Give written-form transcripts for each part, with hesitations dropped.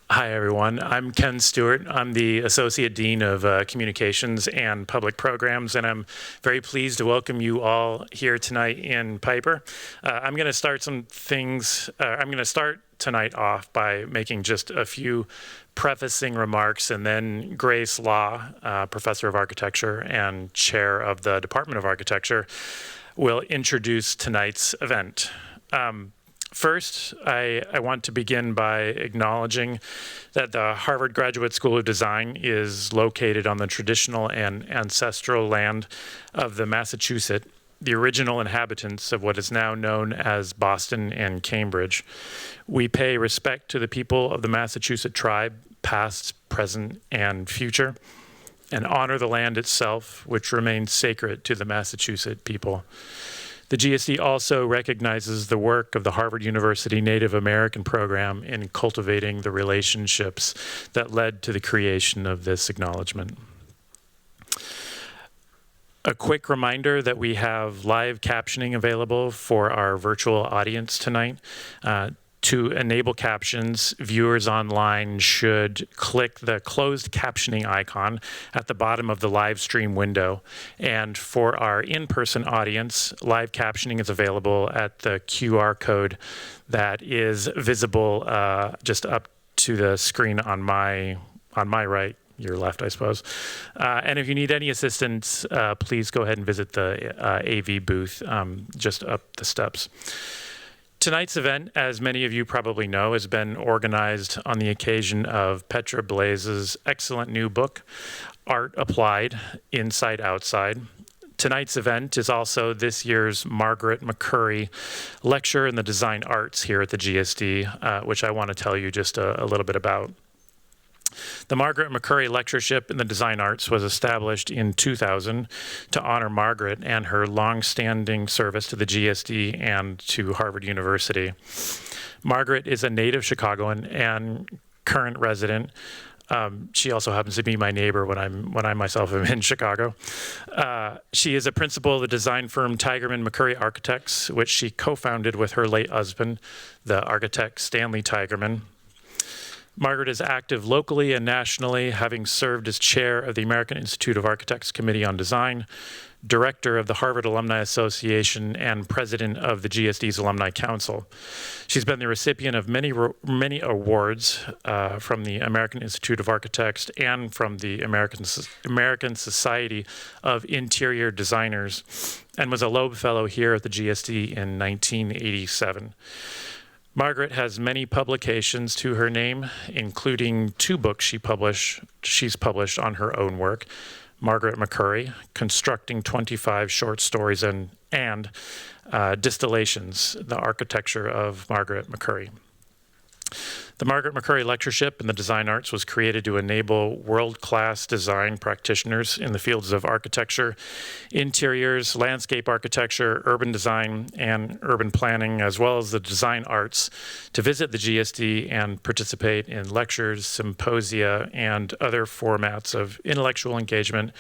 Hi, everyone. I'm Ken Stewart. I'm the Associate Dean of Communications and Public Programs, and I'm very pleased to welcome you all here tonight in Piper. I'm going to start tonight off by making just a few prefacing remarks, and then Grace Law, Professor of Architecture and Chair of the Department of Architecture, will introduce tonight's event. First, I want to begin by acknowledging that the Harvard Graduate School of Design is located on the traditional and ancestral land of the Massachusetts, the original inhabitants of what is now known as Boston and Cambridge. We pay respect to the people of the Massachusetts tribe, past, present, and future, and honor the land itself, which remains sacred to the Massachusetts people. The GSD also recognizes the work of the Harvard University Native American program in cultivating the relationships that led to the creation of this acknowledgement. A quick reminder that we have live captioning available for our virtual audience tonight. To enable captions, viewers online should click the closed captioning icon at the bottom of the live stream window. And for our in-person audience, live captioning is available at the QR code that is visible just up to the screen on my right, your left, I suppose. And if you need any assistance, please go ahead and visit the AV booth just up the steps. Tonight's event, as many of you probably know, has been organized on the occasion of Petra Blaisse's excellent new book, Art Applied, Inside Outside. Tonight's event is also this year's Margaret McCurry Lecture in the Design Arts here at the GSD, which I want to tell you just a little bit about. The Margaret McCurry Lectureship in the Design Arts was established in 2000 to honor Margaret and her long-standing service to the GSD and to Harvard University. Margaret is a native Chicagoan and current resident. She also happens to be my neighbor when I myself am in Chicago. She is a principal of the design firm Tigerman McCurry Architects, which she co-founded with her late husband, the architect Stanley Tigerman. Margaret is active locally and nationally, having served as chair of the American Institute of Architects Committee on Design, director of the Harvard Alumni Association, and president of the GSD's Alumni Council. She's been the recipient of many awards from the American Institute of Architects and from the American Society of Interior Designers, and was a Loeb Fellow here at the GSD in 1987. Margaret has many publications to her name, including 2 books she's published on her own work, Margaret McCurry, Constructing 25 Short Stories and Distillations, The Architecture of Margaret McCurry. The Margaret McCurry Lectureship in the Design Arts was created to enable world-class design practitioners in the fields of architecture, interiors, landscape architecture, urban design, and urban planning, as well as the design arts, to visit the GSD and participate in lectures, symposia, and other formats of intellectual engagement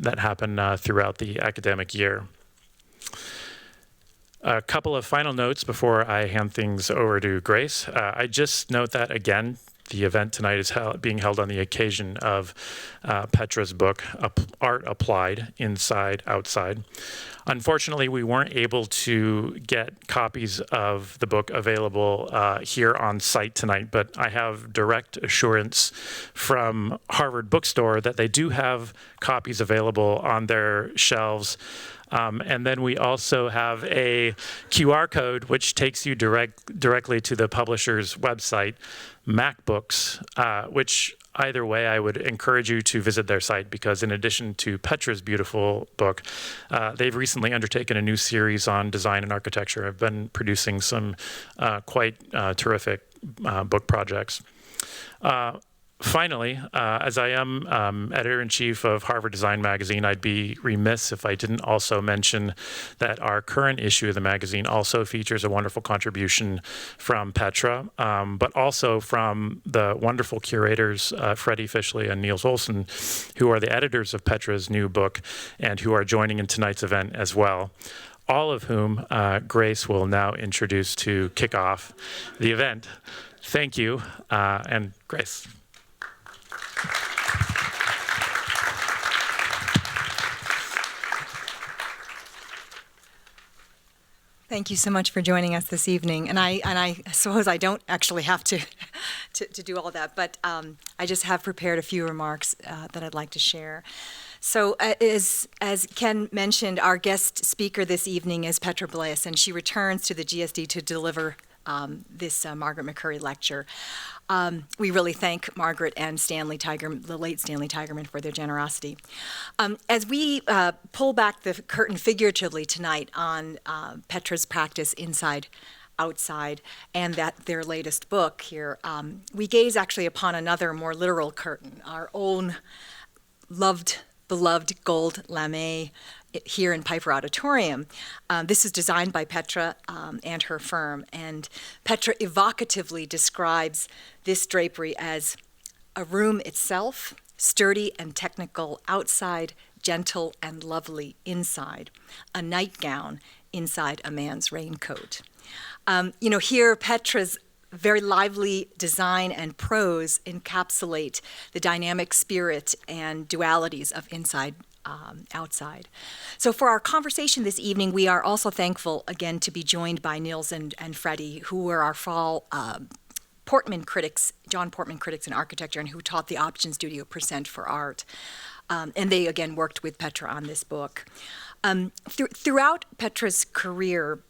that happen throughout the academic year. A couple of final notes before I hand things over to Grace. I just note that, again, the event tonight is being held on the occasion of Petra's book, Art Applied, Inside Outside. Unfortunately, we weren't able to get copies of the book available here on site tonight, but I have direct assurance from Harvard Bookstore that they do have copies available on their shelves. And then we also have a QR code which takes you directly to the publisher's website, MacBooks, which either way I would encourage you to visit their site, because in addition to Petra's beautiful book, they've recently undertaken a new series on design and architecture. I've been producing some quite terrific book projects. Finally, as I am editor-in-chief of Harvard Design Magazine, I'd be remiss if I didn't also mention that our current issue of the magazine also features a wonderful contribution from Petra, but also from the wonderful curators, Fredi Fischli and Niels Olsen, who are the editors of Petra's new book and who are joining in tonight's event as well. all of whom Grace will now introduce to kick off the event. Thank you, and Grace. Thank you so much for joining us this evening. And I suppose I don't actually have to do all that, but I just have prepared a few remarks that I'd like to share. So as Ken mentioned, our guest speaker this evening is Petra Blaisse, and she returns to the GSD to deliver this Margaret McCurry lecture. We really thank Margaret and Stanley Tigerman, the late Stanley Tigerman, for their generosity. As we pull back the curtain figuratively tonight on Petra's practice inside, outside, and their latest book here, we gaze actually upon another more literal curtain, our own beloved gold lame here in Piper Auditorium. This is designed by Petra and her firm, and Petra evocatively describes this drapery as a room itself, sturdy and technical outside, gentle and lovely inside, a nightgown inside a man's raincoat. Here Petra's very lively design and prose encapsulate the dynamic spirit and dualities of inside, outside. So for our conversation this evening, we are also thankful again to be joined by Niels and Fredi, who were our fall Portman critics, John Portman critics in architecture, and who taught the Option Studio Percent for Art. And they again worked with Petra on this book. Throughout Petra's career,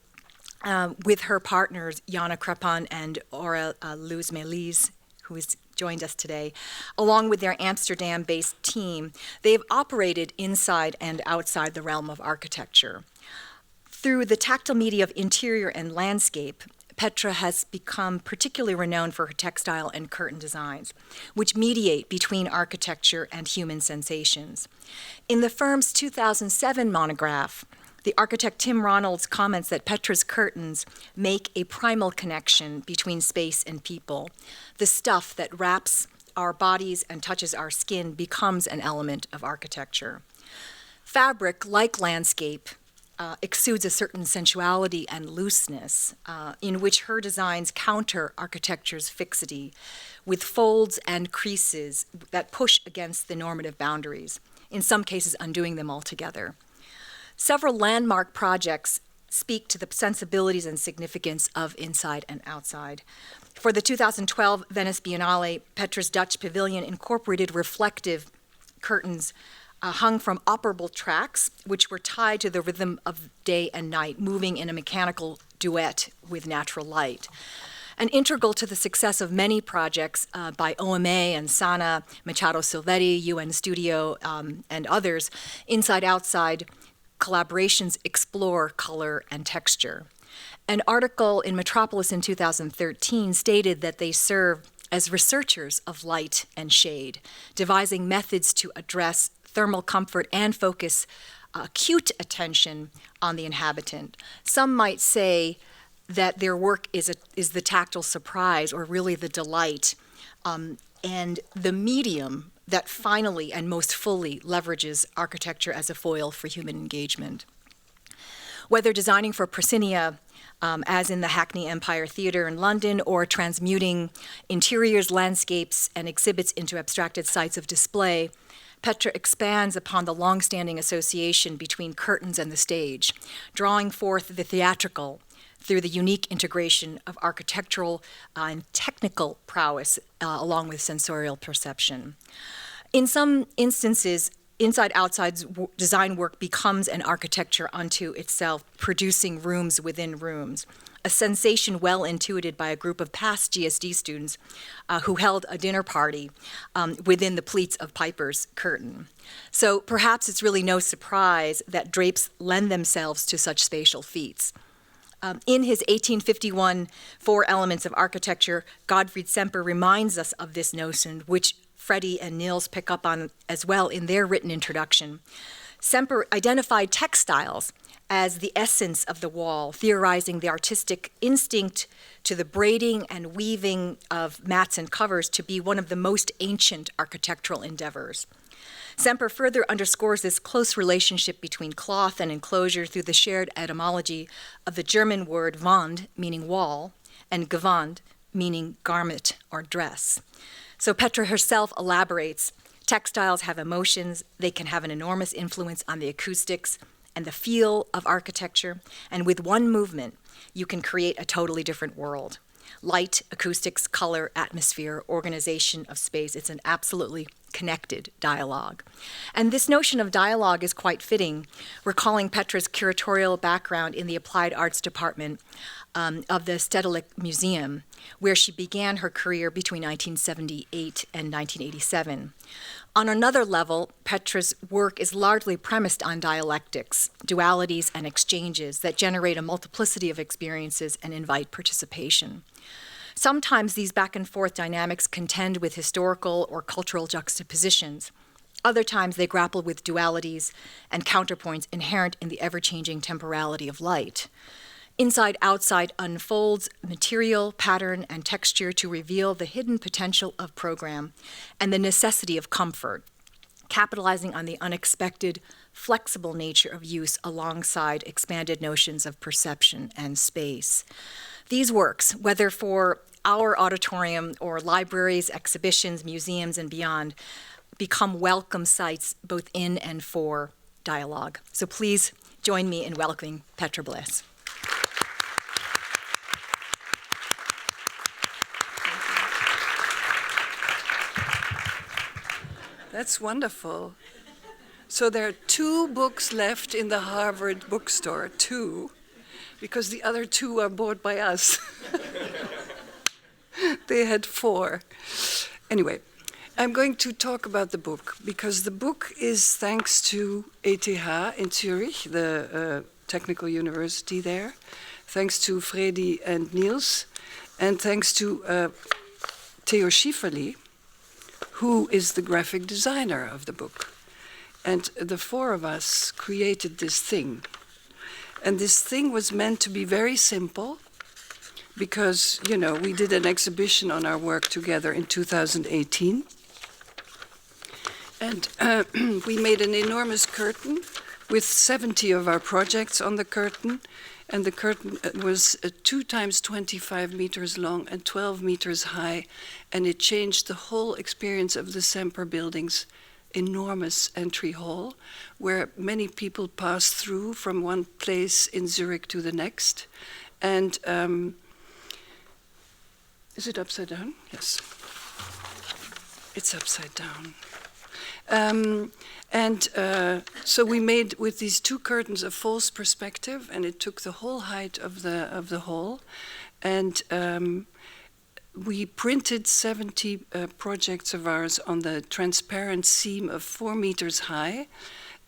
with her partners, Jana Crepon and Aura Luz-Melis, who has joined us today, along with their Amsterdam-based team, they've operated inside and outside the realm of architecture. Through the tactile media of interior and landscape, Petra has become particularly renowned for her textile and curtain designs, which mediate between architecture and human sensations. In the firm's 2007 monograph, the architect Tim Ronalds comments that Petra's curtains make a primal connection between space and people. The stuff that wraps our bodies and touches our skin becomes an element of architecture. Fabric, like landscape, exudes a certain sensuality and looseness in which her designs counter architecture's fixity with folds and creases that push against the normative boundaries, in some cases undoing them altogether. Several landmark projects speak to the sensibilities and significance of inside and outside. For the 2012 Venice Biennale, Petra's Dutch Pavilion incorporated reflective curtains hung from operable tracks, which were tied to the rhythm of day and night, moving in a mechanical duet with natural light. And integral to the success of many projects by OMA and Sana, Machado Silvetti, UN Studio, and others, inside-outside collaborations explore color and texture. An article in Metropolis in 2013 stated that they serve as researchers of light and shade, devising methods to address thermal comfort and focus acute attention on the inhabitant. Some might say that their work is the tactile surprise, or really the delight, and the medium that finally and most fully leverages architecture as a foil for human engagement. Whether designing for Presinia, as in the Hackney Empire Theatre in London, or transmuting interiors, landscapes, and exhibits into abstracted sites of display, Petra expands upon the long-standing association between curtains and the stage, drawing forth the theatrical through the unique integration of architectural and technical prowess along with sensorial perception. In some instances, inside-outside design work becomes an architecture unto itself, producing rooms within rooms, a sensation well intuited by a group of past GSD students who held a dinner party within the pleats of Piper's curtain. So perhaps it's really no surprise that drapes lend themselves to such spatial feats. In his 1851 Four Elements of Architecture, Gottfried Semper reminds us of this notion, which Fredi and Niels pick up on as well in their written introduction. Semper identified textiles as the essence of the wall, theorizing the artistic instinct to the braiding and weaving of mats and covers to be one of the most ancient architectural endeavors. Semper further underscores this close relationship between cloth and enclosure through the shared etymology of the German word Wand, meaning wall, and Gewand, meaning garment or dress. So Petra herself elaborates, textiles have emotions, they can have an enormous influence on the acoustics and the feel of architecture, and with one movement, you can create a totally different world. Light, acoustics, color, atmosphere, organization of space, it's an absolutely connected dialogue. And this notion of dialogue is quite fitting, recalling Petra's curatorial background in the Applied Arts Department of the Stedelijk Museum, where she began her career between 1978 and 1987. On another level, Petra's work is largely premised on dialectics, dualities, and exchanges that generate a multiplicity of experiences and invite participation. Sometimes these back and forth dynamics contend with historical or cultural juxtapositions. Other times they grapple with dualities and counterpoints inherent in the ever-changing temporality of light. Inside Outside unfolds material, pattern, and texture to reveal the hidden potential of program and the necessity of comfort, capitalizing on the unexpected, flexible nature of use alongside expanded notions of perception and space. These works, whether for our auditorium or libraries, exhibitions, museums, and beyond, become welcome sites both in and for dialogue. So please join me in welcoming Petra Blaisse. That's wonderful. So there are 2 books left in the Harvard bookstore, 2, because the other 2 are bought by us. They had 4. Anyway, I'm going to talk about the book, because the book is thanks to ETH in Zurich, the technical university there, thanks to Fredi and Niels, and thanks to Theo Schieferli, who is the graphic designer of the book. And the 4 of us created this thing. And this thing was meant to be very simple because, you know, we did an exhibition on our work together in 2018. And we made an enormous curtain with 70 of our projects on the curtain. And the curtain was 2 times 25 meters long and 12 meters high. And it changed the whole experience of the Semper building's enormous entry hall, where many people pass through from one place in Zurich to the next. And is it upside down? Yes. It's upside down. So we made with these 2 curtains a false perspective, and it took the whole height of the hall. And we printed 70 projects of ours on the transparent seam of 4 meters high.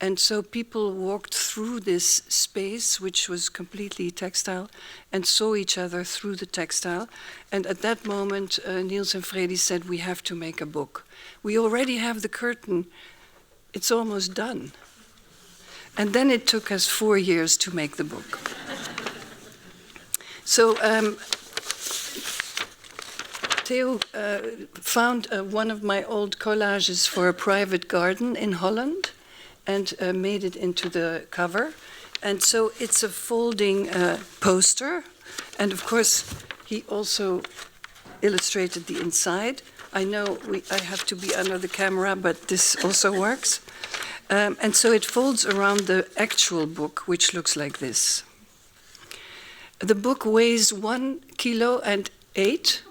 And so people walked through this space, which was completely textile, and saw each other through the textile. And at that moment, Niels and Fredi said, we have to make a book. We already have the curtain. It's almost done. And then it took us 4 years to make the book. So Theo found one of my old collages for a private garden in Holland and made it into the cover. And so it's a folding poster. And of course, he also illustrated the inside. I know I have to be under the camera, but this also works. And so it folds around the actual book, which looks like this. The book weighs 1 kilo and 8,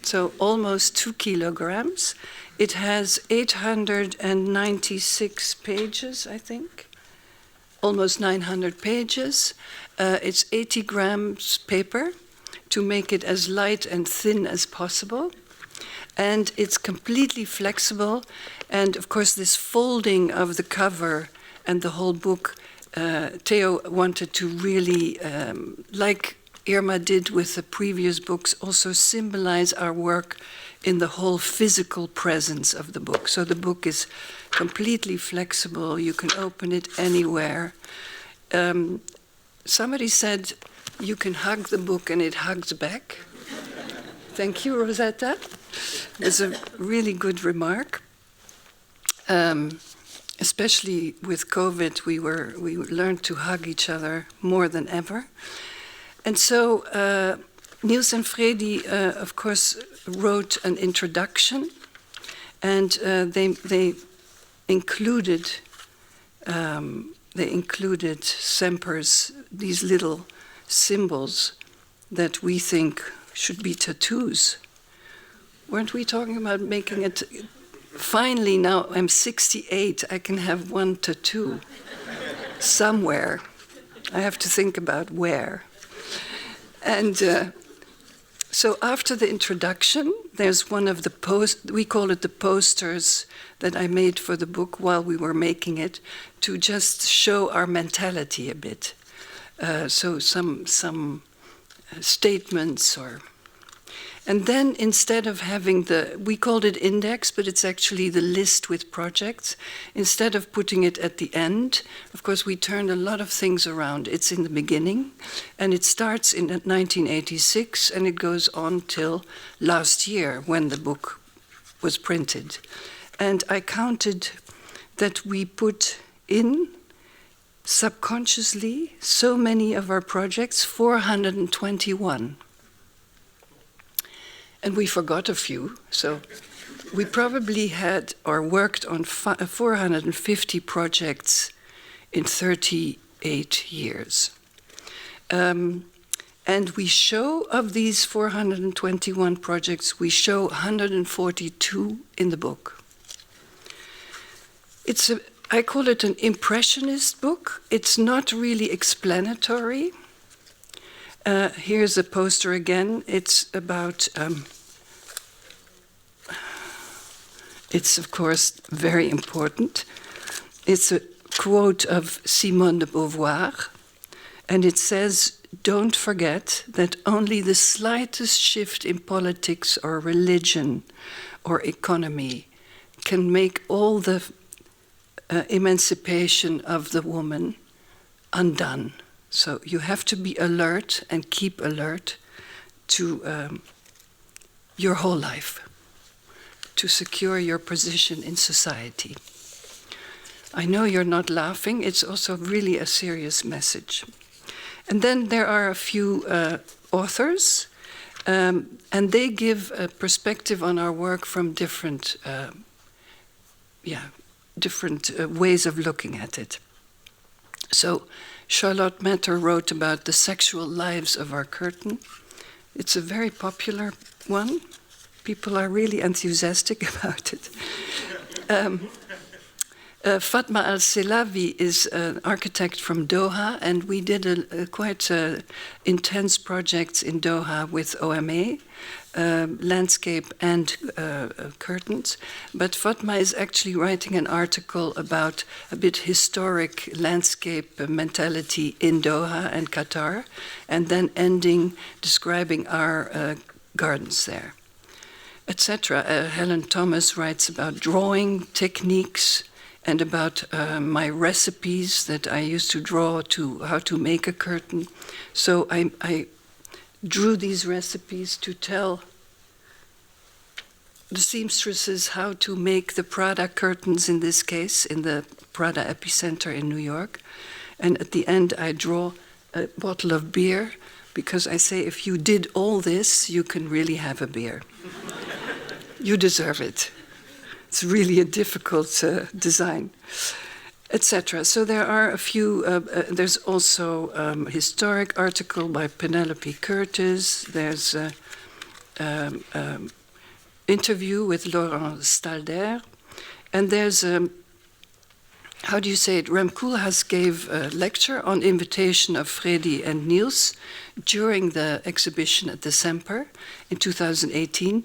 so almost 2 kilograms. It has 896 pages, I think, almost 900 pages. It's 80 grams paper to make it as light and thin as possible. And it's completely flexible. And of course, this folding of the cover and the whole book, Theo wanted to really, like Irma did with the previous books, also symbolize our work in the whole physical presence of the book. So the book is completely flexible. You can open it anywhere. Somebody said you can hug the book and it hugs back. Thank you, Rosetta. It's a really good remark. Especially with COVID, we learned to hug each other more than ever. And so Niels and Fredi, of course, wrote an introduction, and they included Semper's, these little symbols that we think should be tattoos. Weren't we talking about making it? Finally, now I'm 68, I can have one tattoo somewhere. I have to think about where. And so after the introduction, there's one of the we call it the posters that I made for the book while we were making it, to just show our mentality a bit. So some statements or... And then instead of having we called it index, but it's actually the list with projects. Instead of putting it at the end, of course, we turned a lot of things around. It's in the beginning, and it starts in 1986, and it goes on till last year when the book was printed. And I counted that we put in, subconsciously, so many of our projects, 421. And we forgot a few, so we probably had or worked on 450 projects in 38 years. And we show, of these 421 projects, we show 142 in the book. I call it an impressionist book. It's not really explanatory. Here's a poster again. It's about, it's of course very important. It's a quote of Simone de Beauvoir, and it says, "Don't forget that only the slightest shift in politics or religion or economy can make all the emancipation of the woman undone." So you have to be alert and keep alert to your whole life, to secure your position in society. I know you're not laughing, it's also really a serious message. And then there are a few authors, and they give a perspective on our work from different ways of looking at it. So Charlotte Matter wrote about the sexual lives of our curtain. It's a very popular one. People are really enthusiastic about it. Fatma Al-Selavi is an architect from Doha, and we did a quite intense project in Doha with OMA, landscape and curtains. But Fatma is actually writing an article about a bit historic landscape mentality in Doha and Qatar, and then describing our gardens there, etc. Helen Thomas writes about drawing techniques and about my recipes that I used to draw to how to make a curtain. So I drew these recipes to tell the seamstresses how to make the Prada curtains, in this case, in the Prada epicenter in New York. And at the end, I draw a bottle of beer, because I say, if you did all this, you can really have a beer. You deserve it. It's really a difficult design, etc. So there are a few, there's also a historic article by Penelope Curtis. There's an interview with Laurent Stalder. And there's, how do you say it? Rem Koolhaas gave a lecture on invitation of Fredi and Niels during the exhibition at the Semper in 2018.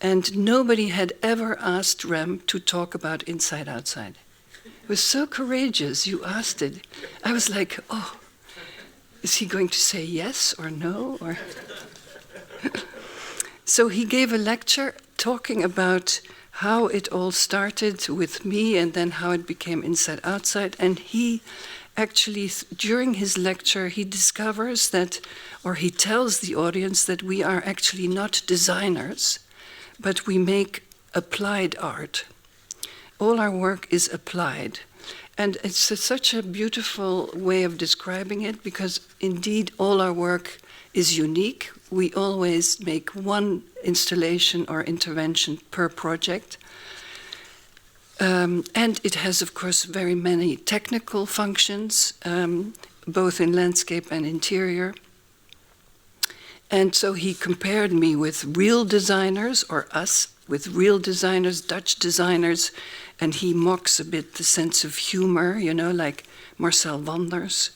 And nobody had ever asked Rem to talk about Inside Outside. It was so courageous, you asked it. I was like, oh, is he going to say yes or no? Or So he gave a lecture talking about how it all started with me and then how it became Inside Outside. And he actually, during his lecture, he discovers that, or he tells the audience that we are actually not designers, but we make applied art. all our work is applied. And it's such a beautiful way of describing it, because indeed all our work is unique. We always make one installation or intervention per project. And it has, of course, very many technical functions, both in landscape and interior. And so he compared me with real designers, or us, with real designers, Dutch designers, and he mocks a bit the sense of humor, you know, like Marcel Wanders.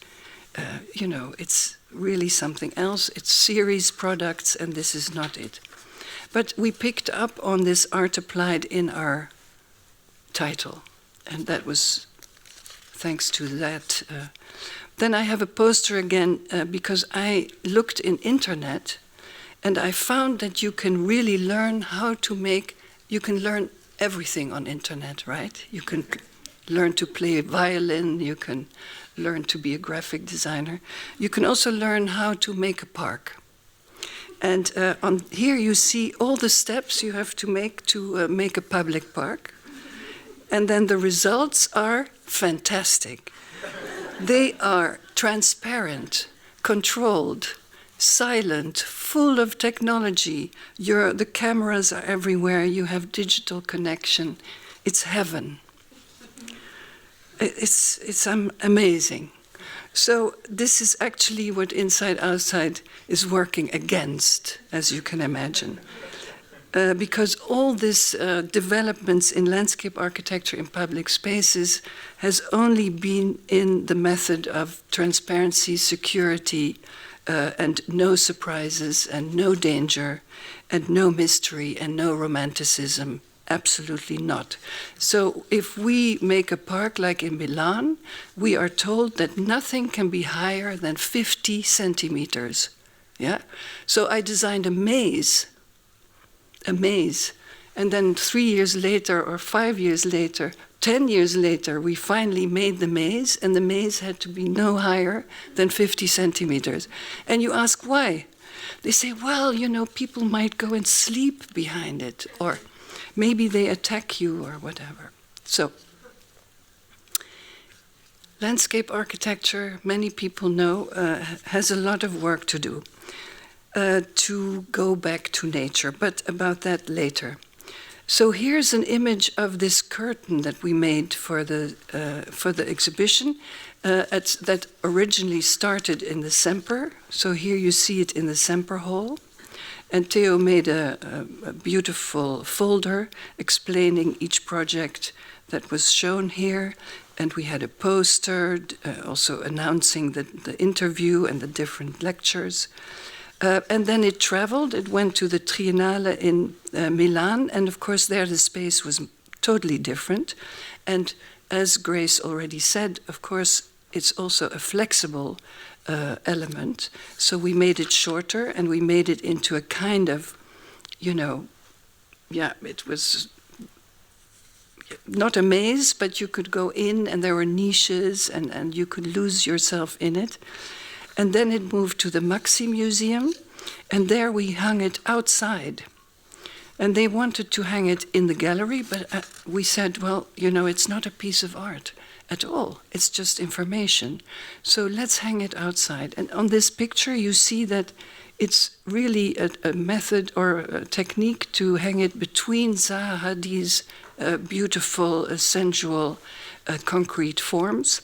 You know, it's really something else. It's series products, and this is not it. But we picked up on this art applied in our title, and that was thanks to that. Then I have a poster again, because I looked in internet, and I found that you can really learn how to make, you can learn everything on internet, right? You can learn to play violin, you can learn to be a graphic designer. You can also learn how to make a park. And on here you see all the steps you have to make a public park. And then the results are fantastic. They are transparent, controlled, silent, full of technology. The cameras are everywhere, you have digital connection. It's heaven. It's amazing. So this is actually what Inside Outside is working against, as you can imagine. Because all these developments in landscape architecture in public spaces has only been in the method of transparency, security, and no surprises, and no danger, and no mystery, and no romanticism. Absolutely not. So if we make a park like in Milan, we are told that nothing can be higher than 50 centimeters. Yeah? So I designed a maze. And then 3 years later, or 5 years later, 10 years later, we finally made the maze, and the maze had to be no higher than 50 centimeters. And you ask why? They say, well, you know, people might go and sleep behind it, or maybe they attack you, or whatever. So, landscape architecture, many people know, has a lot of work to do. To go back to nature, but about that later. So here's an image of this curtain that we made for the exhibition that originally started in the Semper. So here you see it in the Semper Hall. And Theo made a beautiful folder explaining each project that was shown here. And we had a poster also announcing the interview and the different lectures. And then it traveled, it went to the Triennale in Milan, and of course there the space was totally different. And as Grace already said, of course, it's also a flexible element. So we made it shorter, and we made it into a kind of, you know, yeah, it was not a maze, but you could go in, and there were niches, and you could lose yourself in it. And then it moved to the Maxi Museum, and there we hung it outside. And they wanted to hang it in the gallery, but we said, well, you know, it's not a piece of art at all. It's just information. So let's hang it outside. And on this picture, you see that it's really a method or a technique to hang it between Zaha Hadid's beautiful, sensual, concrete forms.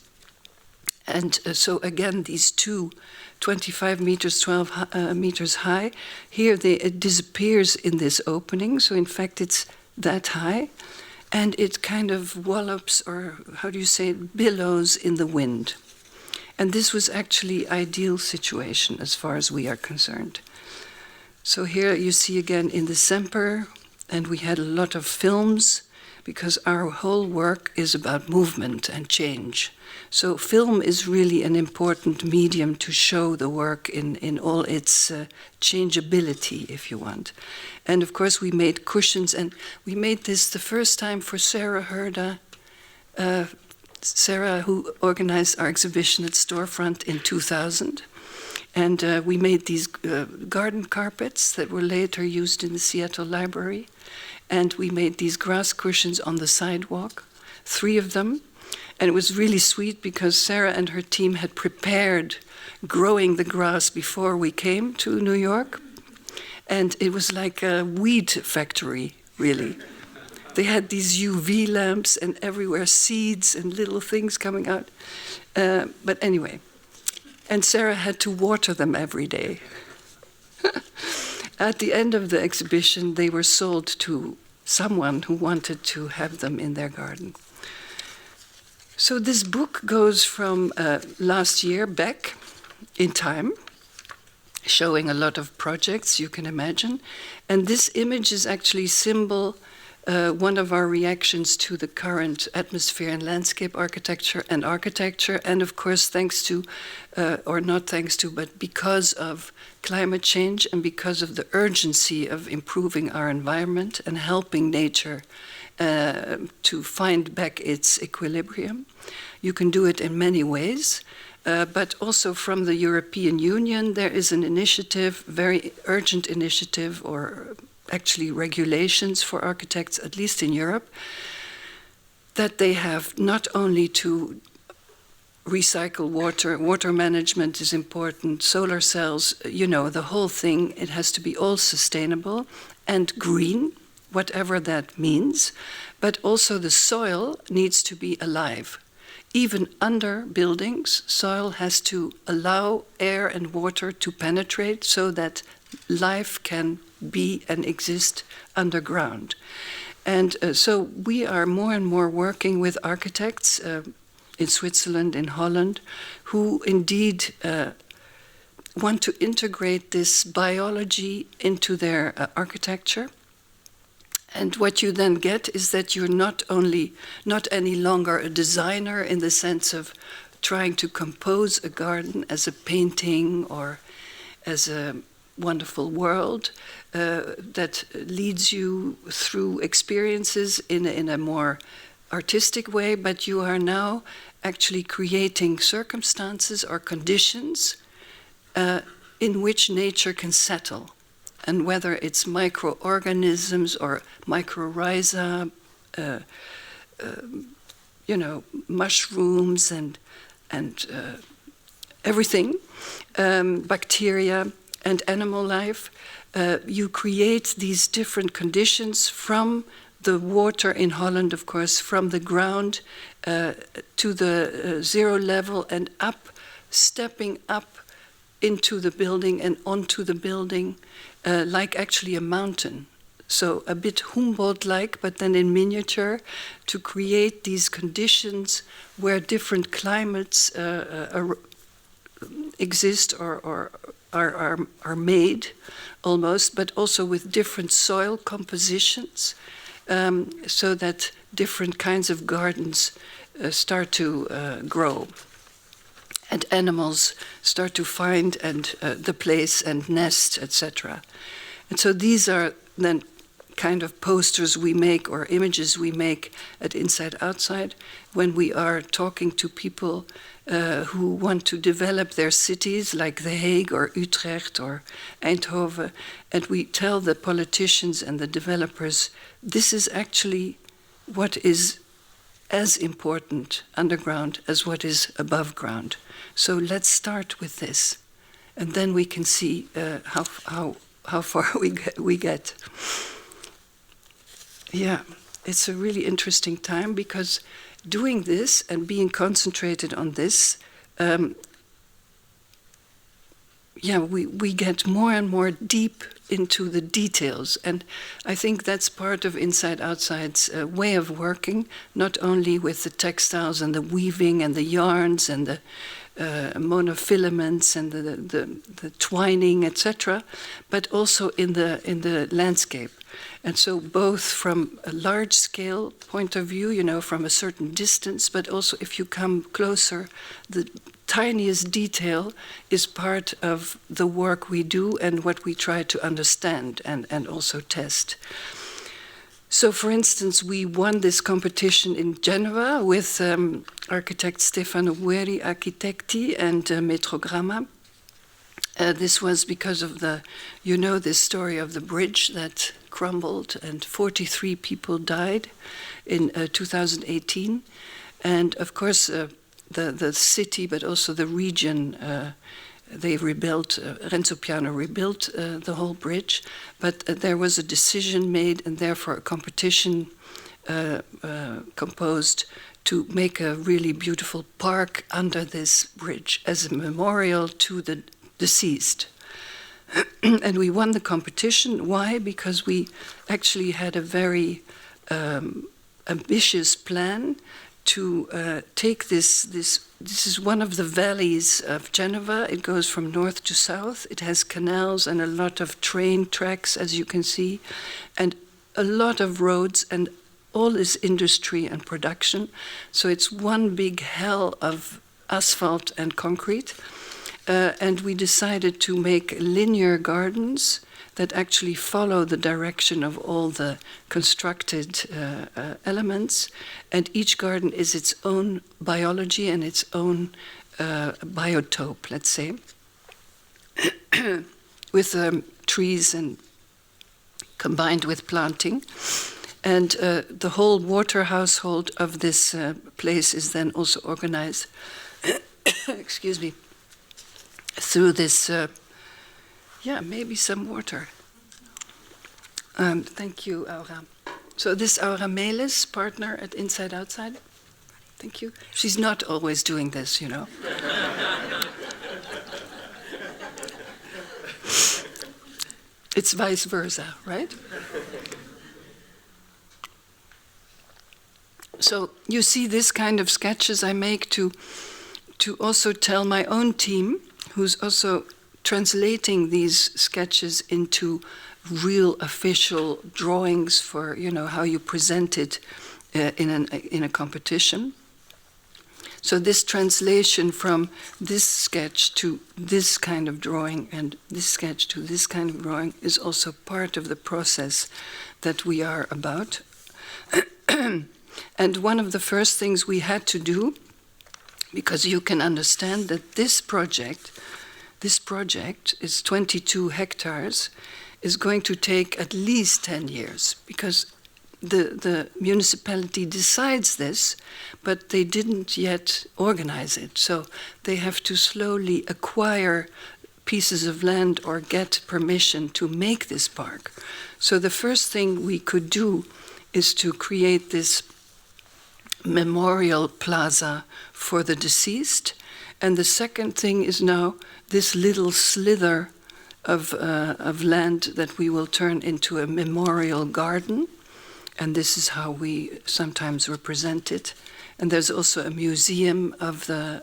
And so again, these two, 25 meters, 12 meters high, here it disappears in this opening. So in fact, it's that high. And it kind of wallops, or how do you say it, billows in the wind. And this was actually ideal situation as far as we are concerned. So here you see again in the Semper, and we had a lot of films, because our whole work is about movement and change. So film is really an important medium to show the work in all its changeability, if you want. And of course we made cushions, and we made this the first time for Sarah Herda, Sarah who organized our exhibition at Storefront in 2000. And we made these garden carpets that were later used in the Seattle Library. And we made these grass cushions on the sidewalk. 3 of them. And it was really sweet because Sarah and her team had prepared growing the grass before we came to New York. And it was like a weed factory, really. They had these UV lamps and everywhere seeds and little things coming out. But anyway, and Sarah had to water them every day. At the end of the exhibition, they were sold to someone who wanted to have them in their garden. So this book goes from last year back in time, showing a lot of projects you can imagine. And this image is actually one of our reactions to the current atmosphere and landscape architecture, and of course thanks to, or not thanks to, but because of climate change and because of the urgency of improving our environment and helping nature to find back its equilibrium. You can do it in many ways, but also from the European Union there is an initiative, very urgent initiative, or actually regulations for architects, at least in Europe, that they have not only to recycle water management is important, solar cells, the whole thing, it has to be all sustainable and green, whatever that means, but also the soil needs to be alive. Even under buildings, soil has to allow air and water to penetrate so that life can be and exist underground. And so we are more and more working with architects in Switzerland, in Holland, who indeed want to integrate this biology into their architecture. And what you then get is that you're not any longer a designer in the sense of trying to compose a garden as a painting or as a wonderful world that leads you through experiences in a more artistic way, but you are now actually creating circumstances or conditions in which nature can settle. And whether it's microorganisms or mycorrhiza, mushrooms and everything, bacteria and animal life, you create these different conditions from the water in Holland, of course, from the ground to the zero level and up, stepping up into the building and onto the building, like actually a mountain. So a bit Humboldt-like, but then in miniature, to create these conditions where different climates exist or are made almost, but also with different soil compositions, so that different kinds of gardens start to grow. And animals start to find the place and nest, etc. And so these are then kind of posters we make or images we make at Inside Outside when we are talking to people who want to develop their cities like The Hague or Utrecht or Eindhoven, and we tell the politicians and the developers, this is actually what is as important underground as what is above ground. So let's start with this, and then we can see how far we get. Yeah, it's a really interesting time because doing this and being concentrated on this, we get more and more deep into the details. And I think that's part of Inside Outside's way of working, not only with the textiles and the weaving and the yarns and the monofilaments and the twining, etc., but also in the landscape. And so both from a large scale point of view, from a certain distance, but also if you come closer, the tiniest detail is part of the work we do and what we try to understand and also test. So, for instance, we won this competition in Genova with architect Stefano Guerri Architetti and Metrogramma. This was because of this story of the bridge that crumbled, and 43 people died in 2018. And of course, the city, but also the region, they rebuilt, Renzo Piano rebuilt the whole bridge, but there was a decision made, and therefore a competition composed to make a really beautiful park under this bridge as a memorial to the deceased. And we won the competition. Why? Because we actually had a very ambitious plan to take this is one of the valleys of Genova. It goes from north to south. It has canals and a lot of train tracks, as you can see, and a lot of roads, and all is industry and production. So it's one big hell of asphalt and concrete. And we decided to make linear gardens that actually follow the direction of all the constructed elements. And each garden is its own biology and its own biotope, let's say, with trees and combined with planting. And the whole water household of this place is then also organized, excuse me, through this, maybe some water. Thank you, Aura. So this Aura Melis, partner at Inside Outside. Thank you. She's not always doing this, you know. It's vice versa, right? So you see this kind of sketches I make to also tell my own team, who's also translating these sketches into real official drawings for, you know, how you present it in a competition. So this translation from this sketch to this kind of drawing and this sketch to this kind of drawing is also part of the process that we are about. And one of the first things we had to do, because you can understand that this project is 22 hectares, is going to take at least 10 years, because the municipality decides this, but they didn't yet organize it. So they have to slowly acquire pieces of land or get permission to make this park. So the first thing we could do is to create this memorial plaza for the deceased. And the second thing is now this little slither of land that we will turn into a memorial garden. And this is how we sometimes represent it. And there's also a museum of the,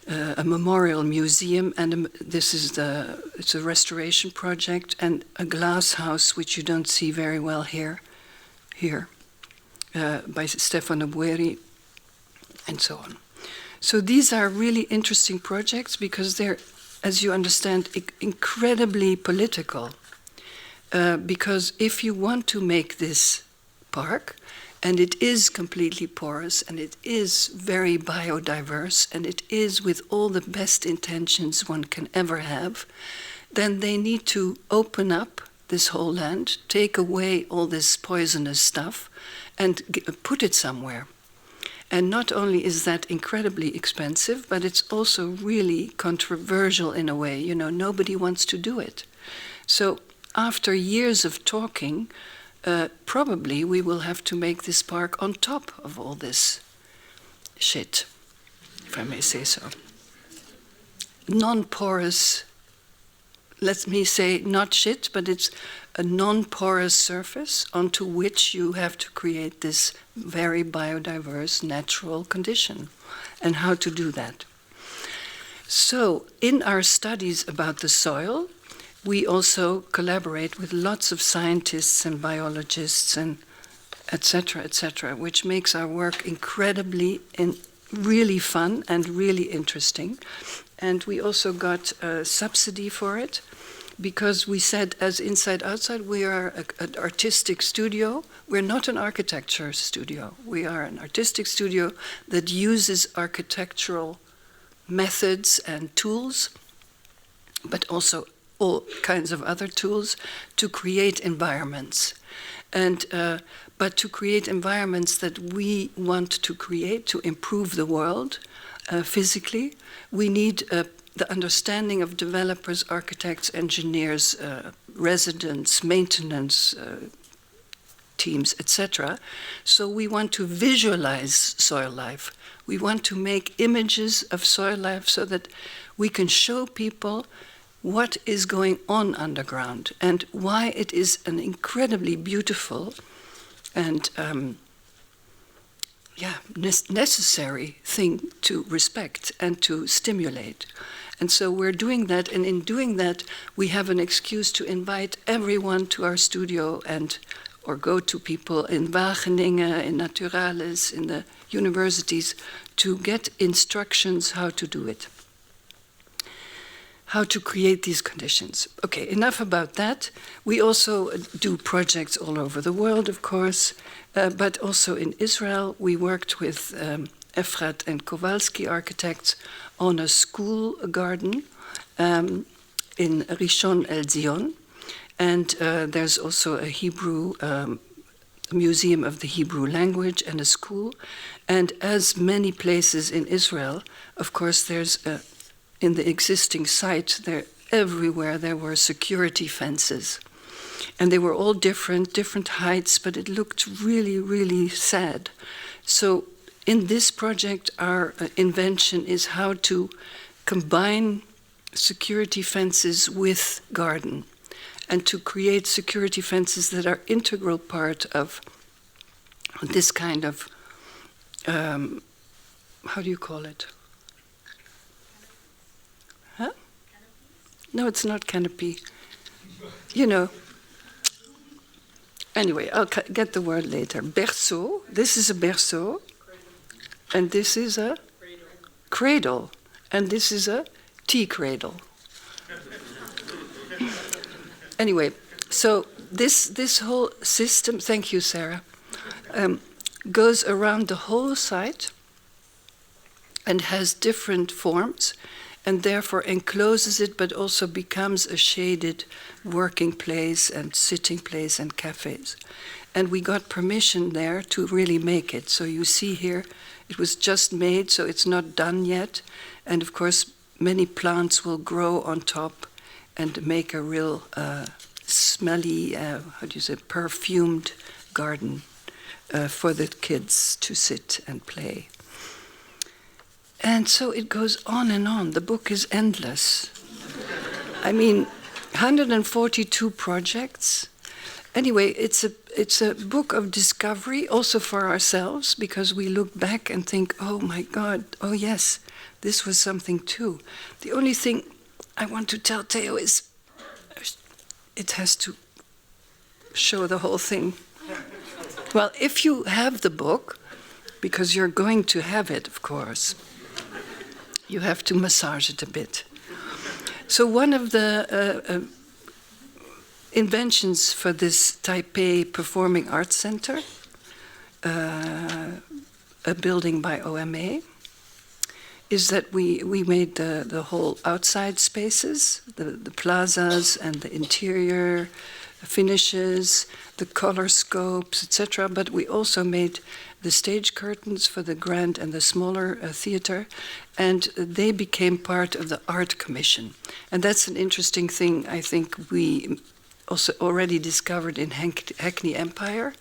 a memorial museum, and it's a restoration project, and a glass house, which you don't see very well here, by Stefano Bueri, and so on. So these are really interesting projects because they're, as you understand, incredibly political. Because if you want to make this park, and it is completely porous, and it is very biodiverse, and it is with all the best intentions one can ever have, then they need to open up this whole land, take away all this poisonous stuff, and put it somewhere. And not only is that incredibly expensive, but it's also really controversial in a way. You know, nobody wants to do it. So after years of talking, probably we will have to make this park on top of all this shit, if I may say so. Non-porous, let me say not shit, but it's a non-porous surface onto which you have to create this very biodiverse natural condition. And how to do that. So in our studies about the soil, we also collaborate with lots of scientists and biologists and et cetera, which makes our work incredibly and really fun and really interesting. And we also got a subsidy for it because we said, as Inside Outside, we are an artistic studio. We're not an architecture studio. We are an artistic studio that uses architectural methods and tools, but also all kinds of other tools to create environments. And but to create environments that we want to create to improve the world physically, we need the understanding of developers, architects, engineers, residents, maintenance teams, etc. So we want to visualize soil life. We want to make images of soil life so that we can show people what is going on underground and why it is an incredibly beautiful and necessary thing to respect and to stimulate. And so we're doing that, and in doing that, we have an excuse to invite everyone to our studio or go to people in Wageningen, in Naturalis, in the universities, to get instructions how to do it, how to create these conditions. Okay, enough about that. We also do projects all over the world, of course, but also in Israel. We worked with Efrat and Kowalski architects on a school garden in Rishon LeZion. And there's also a Hebrew museum of the Hebrew language and a school. And as many places in Israel, of course, there's in the existing site, everywhere there were security fences. And they were all different heights, but it looked really, really sad. So in this project, our invention is how to combine security fences with garden and to create security fences that are integral part of this kind of, how do you call it? Huh? No, it's not canopy. You know. Anyway, I'll get the word later. Berceau. This is a berceau. And this is a cradle. And this is a tea cradle. Anyway, so this whole system, thank you, Sarah, goes around the whole site and has different forms and therefore encloses it, but also becomes a shaded working place and sitting place and cafes. And we got permission there to really make it. So you see here, it was just made, so it's not done yet. And of course, many plants will grow on top and make a real smelly, perfumed garden for the kids to sit and play. And so it goes on and on. The book is endless. I mean, 142 projects. Anyway, it's a book of discovery also for ourselves, because we look back and think, oh my God, oh yes, this was something too. The only thing I want to tell Theo is it has to show the whole thing. Well, if you have the book, because you're going to have it, of course, you have to massage it a bit. So one of the inventions for this Taipei Performing Arts Center, a building by OMA, is that we made the whole outside spaces, the plazas and the interior finishes, the color scopes, etc. But we also made the stage curtains for the grand and the smaller theater, and they became part of the art commission. And that's an interesting thing I think we also already discovered in Hackney Empire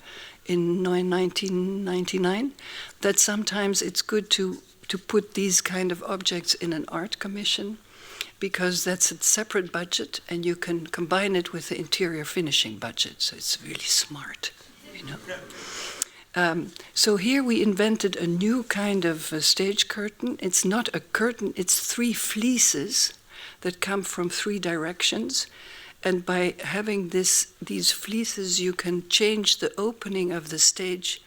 in 1999, that sometimes it's good to put these kind of objects in an art commission, because that's a separate budget and you can combine it with the interior finishing budget. So it's really smart, you know. So here we invented a new kind of stage curtain. It's not a curtain, it's 3 fleeces that come from 3 directions. And by having these fleeces, you can change the opening of the stage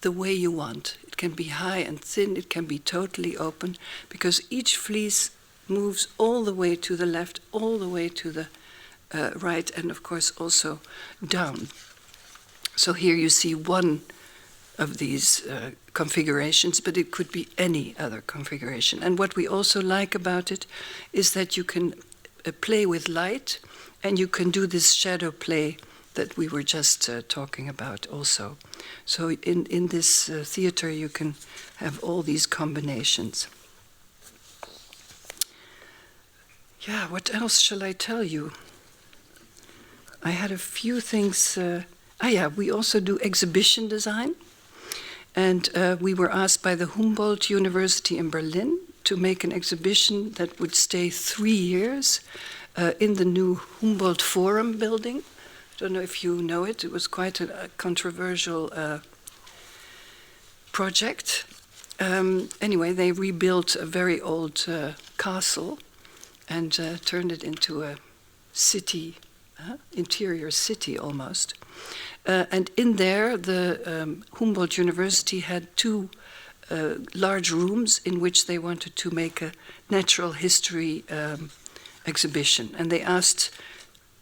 the way you want. It can be high and thin, it can be totally open, because each fleece moves all the way to the left, all the way to the right, and of course also down. So here you see one of these configurations, but it could be any other configuration. And what we also like about it is that you can play with light, and you can do this shadow play that we were just talking about also. So in this theater you can have all these combinations. Yeah, what else shall I tell you? I had a few things. We also do exhibition design. And we were asked by the Humboldt University in Berlin to make an exhibition that would stay 3 years in the new Humboldt Forum building. I don't know if you know it. It was quite a controversial project. Anyway, they rebuilt a very old castle and turned it into a city, interior city almost. And in there, the Humboldt University had 2 large rooms in which they wanted to make a natural history exhibition. And they asked,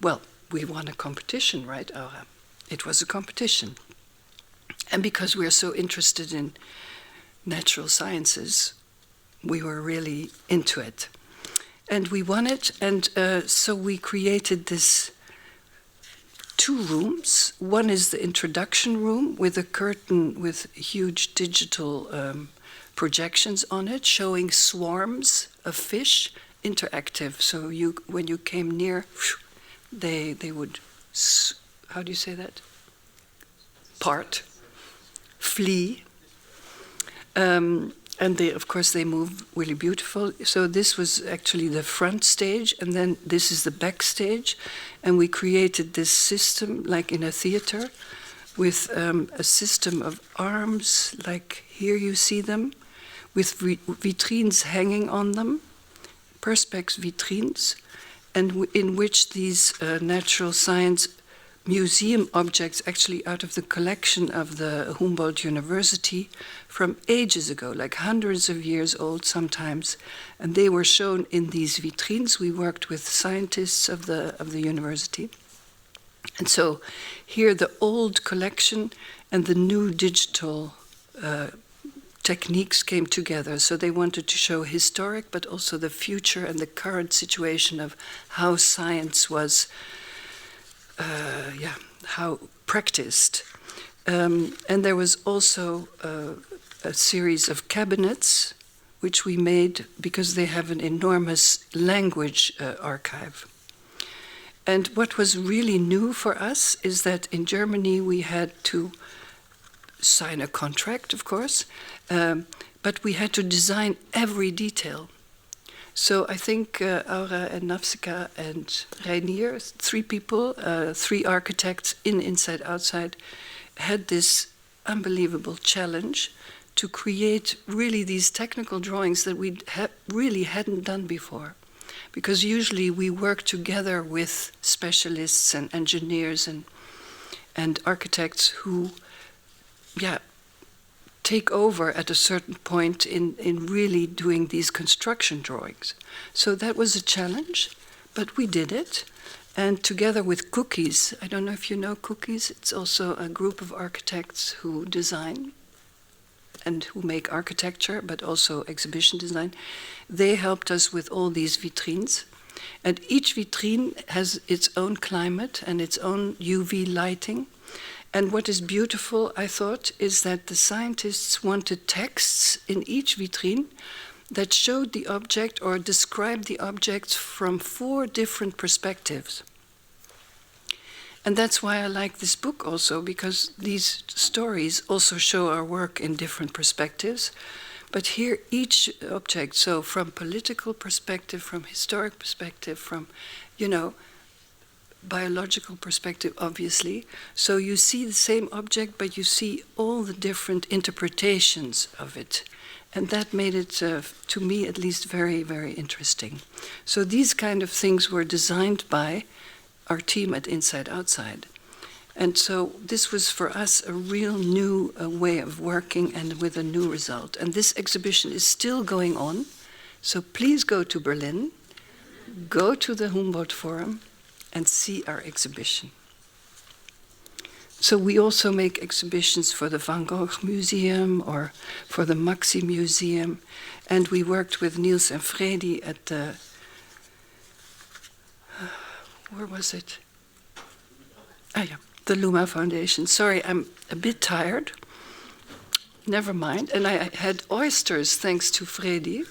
well, we won a competition, right? It was a competition. And because we're so interested in natural sciences, we were really into it. And we won it, and so we created this 2 rooms. One is the introduction room with a curtain with huge digital projections on it, showing swarms of fish, interactive. So when you came near, they would, how do you say that? Flee. And of course, they move really beautiful. So this was actually the front stage, and then this is the backstage. And we created this system, like in a theater, with a system of arms, like here you see them, with vitrines hanging on them, perspex vitrines, and in which these natural science museum objects, actually out of the collection of the Humboldt University from ages ago, like hundreds of years old sometimes, and they were shown in these vitrines. We worked with scientists of the university. And so here the old collection and the new digital techniques came together. So they wanted to show historic, but also the future and the current situation of how science was how practiced. And there was also a series of cabinets which we made because they have an enormous language archive. And what was really new for us is that in Germany we had to sign a contract, of course, but we had to design every detail. So I think Aura and Nafsika and Reinier, 3 people, 3 architects in Inside Outside, had this unbelievable challenge to create really these technical drawings that we really hadn't done before. Because usually we work together with specialists and engineers and architects who, take over at a certain point in really doing these construction drawings. So that was a challenge, but we did it. And together with Cookies, I don't know if you know Cookies, it's also a group of architects who design and who make architecture, but also exhibition design. They helped us with all these vitrines. And each vitrine has its own climate and its own UV lighting. And what is beautiful, I thought, is that the scientists wanted texts in each vitrine that showed the object or described the objects from 4 different perspectives. And that's why I like this book also, because these stories also show our work in different perspectives. But here each object, so from political perspective, from historic perspective, from, biological perspective, obviously. So you see the same object, but you see all the different interpretations of it. And that made it, to me at least, very, very interesting. So these kind of things were designed by our team at Inside Outside. And so this was for us a real new way of working and with a new result. And this exhibition is still going on. So please go to Berlin, go to the Humboldt Forum, and see our exhibition. So we also make exhibitions for the Van Gogh Museum or for the Maxi Museum. And we worked with Niels and Fredi at the Where was it? Ah, yeah, the Luma Foundation. Sorry, I'm a bit tired. Never mind. And I had oysters thanks to Fredi.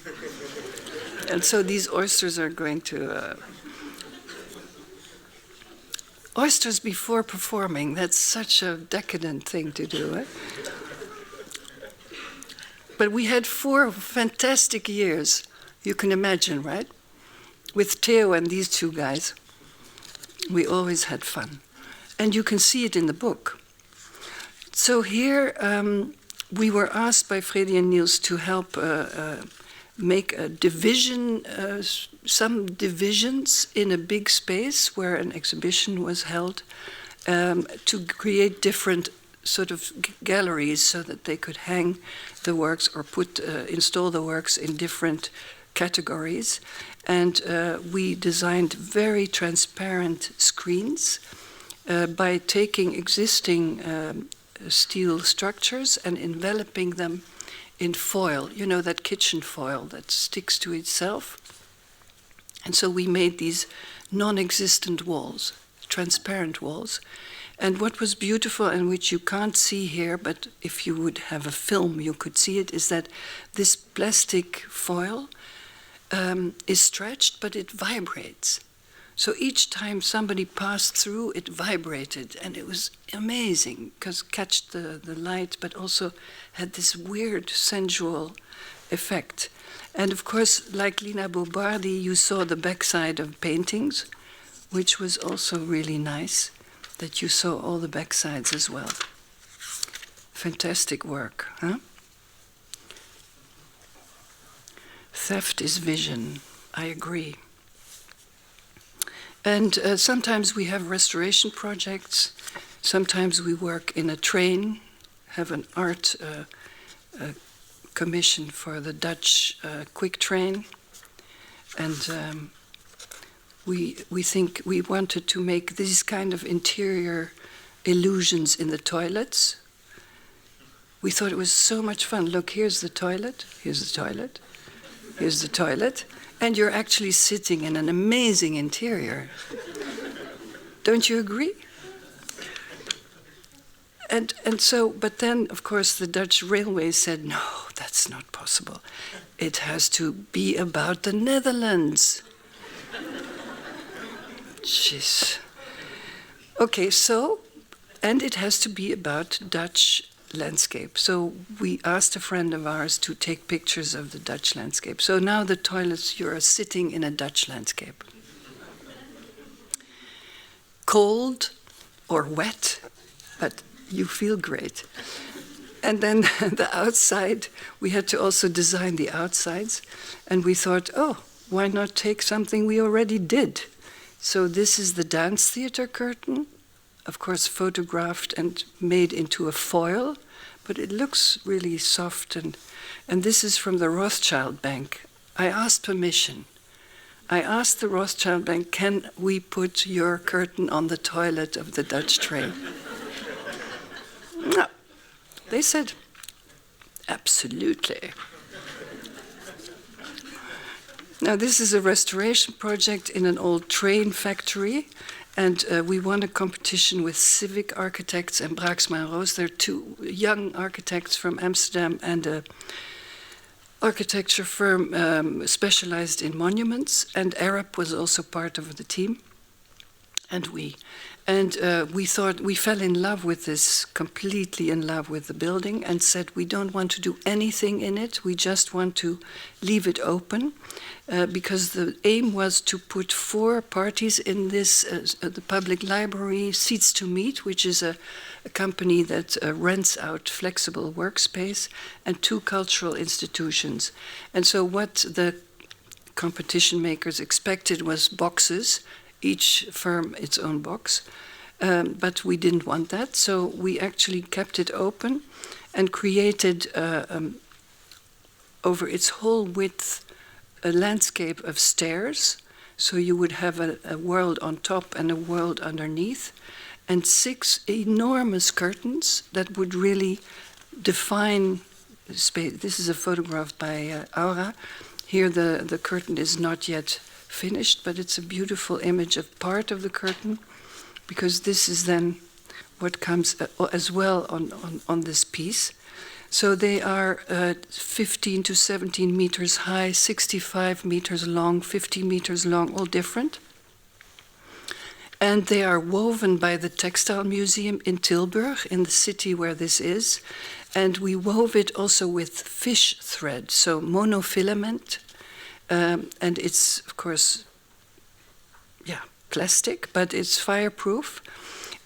And so these oysters are going to... Oysters before performing, that's such a decadent thing to do. Eh? But we had 4 fantastic years, you can imagine, right? With Theo and these 2 guys. We always had fun. And you can see it in the book. So here we were asked by Fredi and Niels to help make a division, some divisions in a big space where an exhibition was held, to create different sort of galleries so that they could hang the works or install the works in different categories. And we designed very transparent screens by taking existing steel structures and enveloping them in foil, you know, that kitchen foil that sticks to itself. And so we made these non-existent walls, transparent walls. And what was beautiful, and which you can't see here, but if you would have a film, you could see it, is that this plastic foil is stretched, but it vibrates. So each time somebody passed through, it vibrated, and it was amazing, because it catched the light, but also had this weird, sensual effect. And of course, like Lina Bobardi, you saw the backside of paintings, which was also really nice, that you saw all the backsides as well. Fantastic work, huh? Theft is vision, I agree. And sometimes we have restoration projects. Sometimes we work in a train, have an art commission for the Dutch quick train. And we think we wanted to make these kind of interior illusions in the toilets. We thought it was so much fun. Look, here's the toilet, here's the toilet, here's the toilet. And you're actually sitting in an amazing interior. Don't you agree? And so, but then, of course, the Dutch railways said, no, that's not possible. It has to be about the Netherlands. Jeez. Okay, so, and it has to be about Dutch landscape. So we asked a friend of ours to take pictures of the Dutch landscape. So now the toilets, you're sitting in a Dutch landscape. Cold or wet, but you feel great. And then the outside, we had to also design the outsides. And we thought, oh, why not take something we already did? So this is the dance theater curtain, of course photographed and made into a foil, but it looks really soft. And this is from the Rothschild Bank. I asked permission. I asked the Rothschild Bank, can we put your curtain on the toilet of the Dutch train? No. They said, absolutely. Now, this is a restoration project in an old train factory, and we won a competition with Civic Architects and Braaksma and Roos. They're 2 young architects from Amsterdam and an architecture firm specialized in monuments, and Arab was also part of the team. And we thought, we fell in love with this, completely in love with the building, and said we don't want to do anything in it, we just want to leave it open, because the aim was to put 4 parties in this, the public library, Seats to Meet, which is a company that rents out flexible workspace, and 2 cultural institutions. And so what the competition makers expected was boxes, each firm its own box, but we didn't want that, so we actually kept it open and created over its whole width a landscape of stairs, so you would have a world on top and a world underneath, and 6 enormous curtains that would really define space. This is a photograph by Aura. Here the curtain is not yet finished, but it's a beautiful image of part of the curtain, because this is then what comes as well on this piece. So they are 15 to 17 meters high, 65 meters long, 50 meters long, all different. And they are woven by the Textile Museum in Tilburg, in the city where this is. And we wove it also with fish thread, so monofilament. And it's, of course, plastic, but it's fireproof.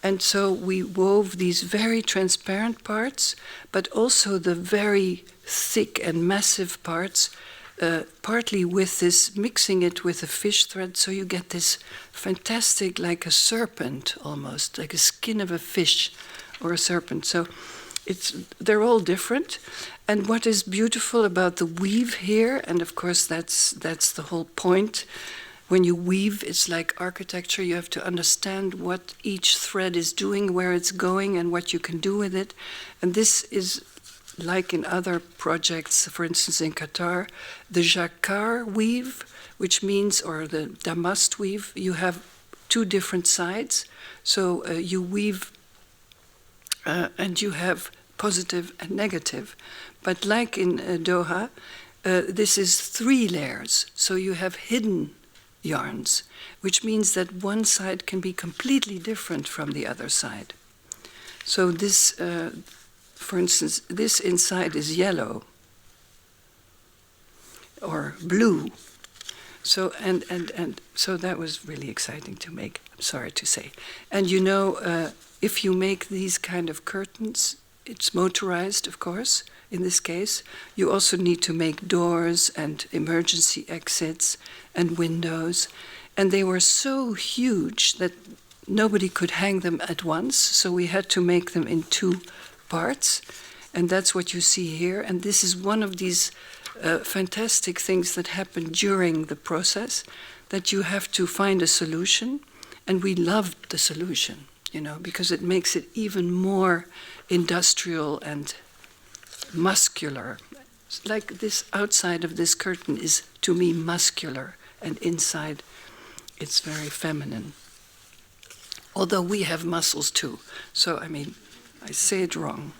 And so we wove these very transparent parts, but also the very thick and massive parts, partly with this, mixing it with a fish thread, so you get this fantastic, like a serpent almost, like a skin of a fish or a serpent. So they're all different. And what is beautiful about the weave here, and of course that's the whole point. When you weave, it's like architecture. You have to understand what each thread is doing, where it's going, and what you can do with it. And this is like in other projects, for instance in Qatar, the jacquard weave, which means, or the damask weave, you have two different sides. So you weave and you have positive and negative. But like in Doha, this is 3 layers. So you have hidden yarns, which means that one side can be completely different from the other side. So this, for instance, this inside is yellow or blue. So and so that was really exciting to make, I'm sorry to say. And you know, if you make these kind of curtains, it's motorized, of course. In this case, you also need to make doors and emergency exits and windows. And they were so huge that nobody could hang them at once. So we had to make them in 2 parts. And that's what you see here. And this is one of these fantastic things that happen during the process, that you have to find a solution. And we loved the solution, you know, because it makes it even more industrial and muscular. Like this outside of this curtain is, to me, muscular, and inside it's very feminine. Although we have muscles too. So, I mean, I say it wrong.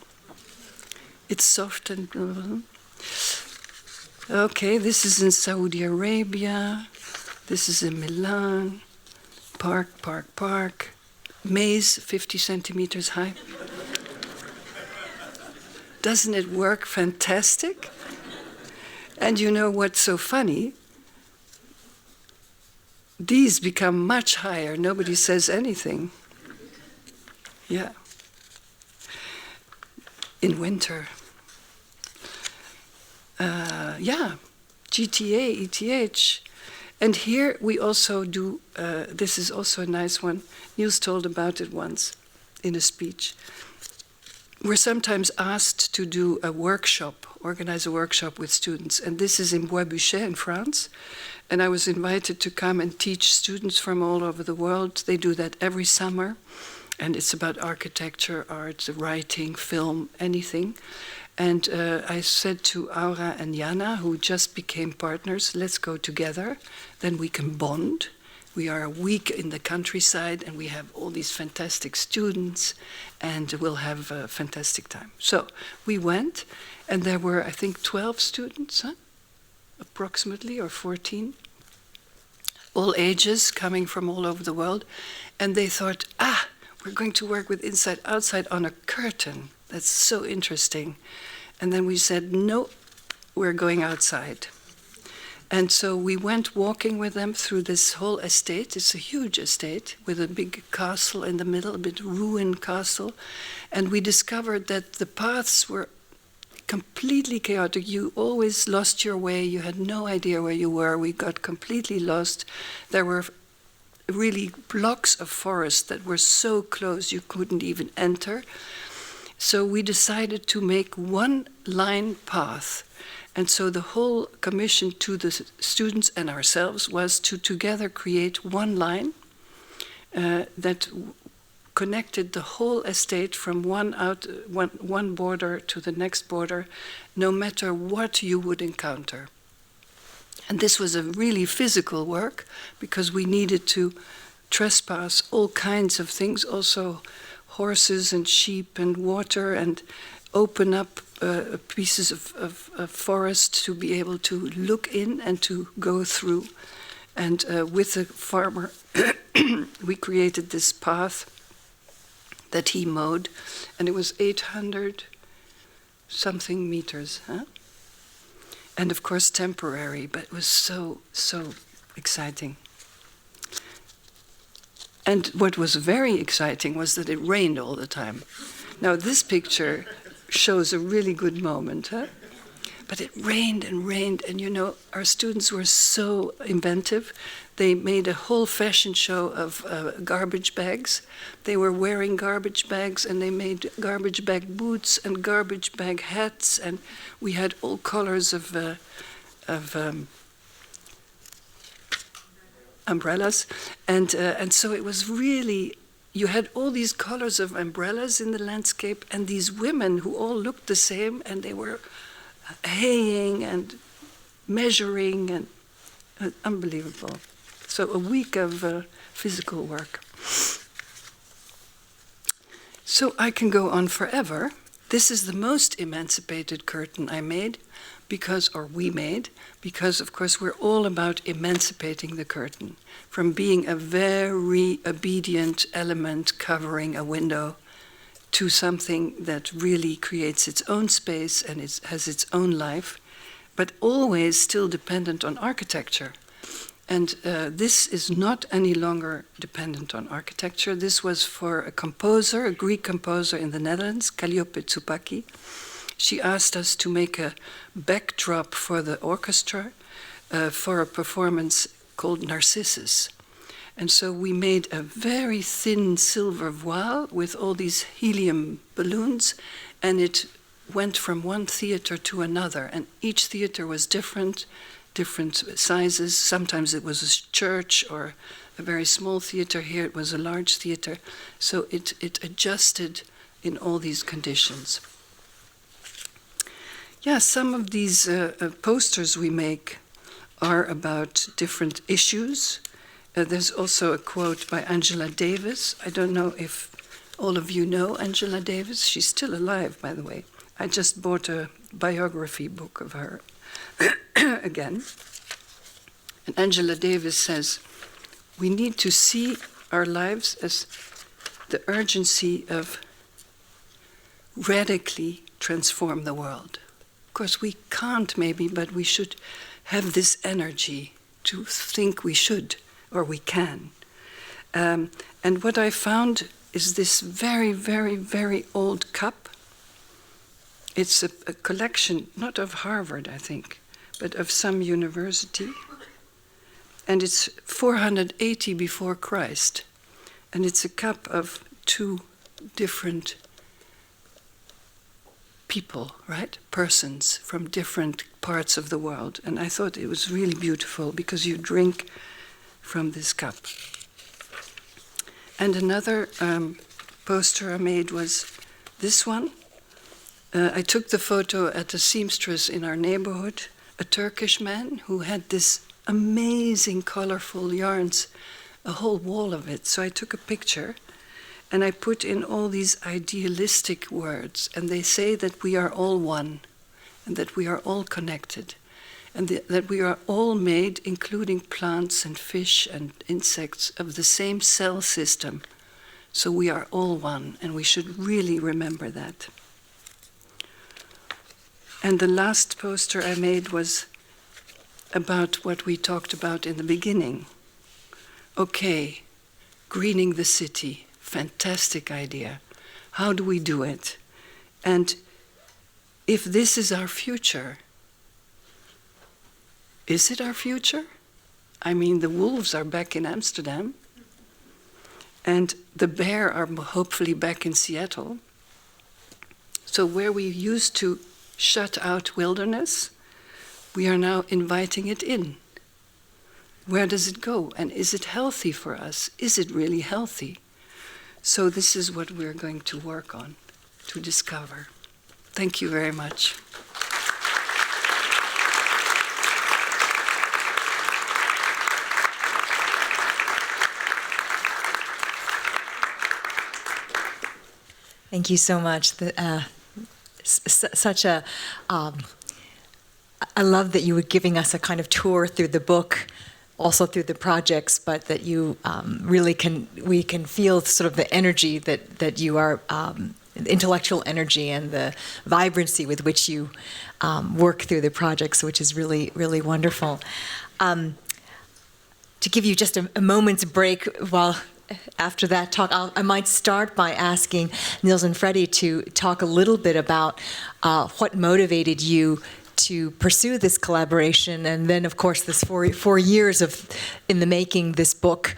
It's soft and... Okay, this is in Saudi Arabia. This is in Milan. Park. Maze, 50 centimeters high. Doesn't it work fantastic? And you know what's so funny? These become much higher. Nobody says anything. Yeah. In winter. GTA, ETH. And here we also do, this is also a nice one. Niels told about it once in a speech. We're sometimes asked to do a workshop, organize a workshop with students. And this is in Bois Bouchet in France. And I was invited to come and teach students from all over the world. They do that every summer. And it's about architecture, art, writing, film, anything. And I said to Aura and Jana, who just became partners, let's go together, then we can bond. We are a week in the countryside and we have all these fantastic students and we'll have a fantastic time. So we went and there were, I think, 12 students, approximately, or 14, all ages coming from all over the world. And they thought, we're going to work with inside, outside on a curtain. That's so interesting. And then we said, no, we're going outside. And so we went walking with them through this whole estate. It's a huge estate with a big castle in the middle, a bit ruined castle. And we discovered that the paths were completely chaotic. You always lost your way. You had no idea where you were. We got completely lost. There were really blocks of forest that were so close you couldn't even enter. So we decided to make one line path. And so the whole commission to the students and ourselves was to together create one line that connected the whole estate from one border to the next border, no matter what you would encounter. And this was a really physical work because we needed to trespass all kinds of things, also horses and sheep and water, and open up pieces of forest to be able to look in and to go through. And with the farmer, we created this path that he mowed, and it was 800 something meters, huh? And of course temporary, but it was so exciting. And what was very exciting was that it rained all the time. Now this picture shows a really good moment, huh? But it rained and rained, and you know, our students were so inventive. They made a whole fashion show of garbage bags. They were wearing garbage bags, and they made garbage bag boots and garbage bag hats, and we had all colors of umbrellas, and so it was really. You had all these colors of umbrellas in the landscape, and these women who all looked the same, and they were haying and measuring, and unbelievable. So a week of physical work. So I can go on forever. This is the most emancipated curtain I made, we made, because of course we're all about emancipating the curtain from being a very obedient element covering a window to something that really creates its own space and has its own life, but always still dependent on architecture. And this is not any longer dependent on architecture. This was for a composer, a Greek composer in the Netherlands, Calliope Tsoupaki. She asked us to make a backdrop for the orchestra for a performance called Narcissus. And so we made a very thin silver voile with all these helium balloons, and it went from one theater to another, and each theater was different sizes. Sometimes it was a church or a very small theater. Here it was a large theater. So it adjusted in all these conditions. Yeah, some of these posters we make are about different issues. There's also a quote by Angela Davis. I don't know if all of you know Angela Davis. She's still alive, by the way. I just bought a biography book of her again. And Angela Davis says, we need to see our lives as the urgency of radically transform the world. Of course, we can't maybe, but we should have this energy to think we should, or we can. And what I found is this very, very, very old cup. It's a collection, not of Harvard, I think, but of some university. And it's 480 before Christ. And it's a cup of two different people, right? Persons from different parts of the world. And I thought it was really beautiful because you drink from this cup. And another poster I made was this one. I took the photo at a seamstress in our neighborhood, a Turkish man who had this amazing colorful yarns, a whole wall of it. So I took a picture and I put in all these idealistic words, and they say that we are all one and that we are all connected and that we are all made, including plants and fish and insects, of the same cell system. So we are all one, and we should really remember that. And the last poster I made was about what we talked about in the beginning. Okay, greening the city, fantastic idea. How do we do it? And if this is our future, is it our future? I mean, the wolves are back in Amsterdam, and the bear are hopefully back in Seattle. So where we used to shut out wilderness, we are now inviting it in. Where does it go? And is it healthy for us? Is it really healthy? So this is what we're going to work on, to discover. Thank you very much. Thank you so much. Such a, I love that you were giving us a kind of tour through the book, also through the projects, but that you really we can feel sort of the energy that you are, intellectual energy and the vibrancy with which you work through the projects, which is really, really wonderful. To give you just a moment's break while after that talk, I might start by asking Niels and Fredi to talk a little bit about what motivated you to pursue this collaboration, and then, of course, this 4 years in the making this book.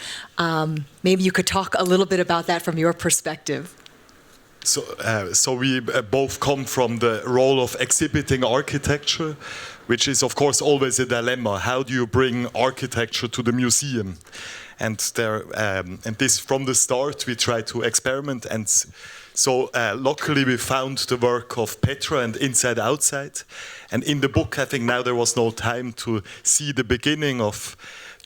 Maybe you could talk a little bit about that from your perspective. So we both come from the role of exhibiting architecture, which is, of course, always a dilemma. How do you bring architecture to the museum? And this, from the start, we try to experiment. And so luckily we found the work of Petra and Inside Outside. And in the book, I think now there was no time to see the beginning of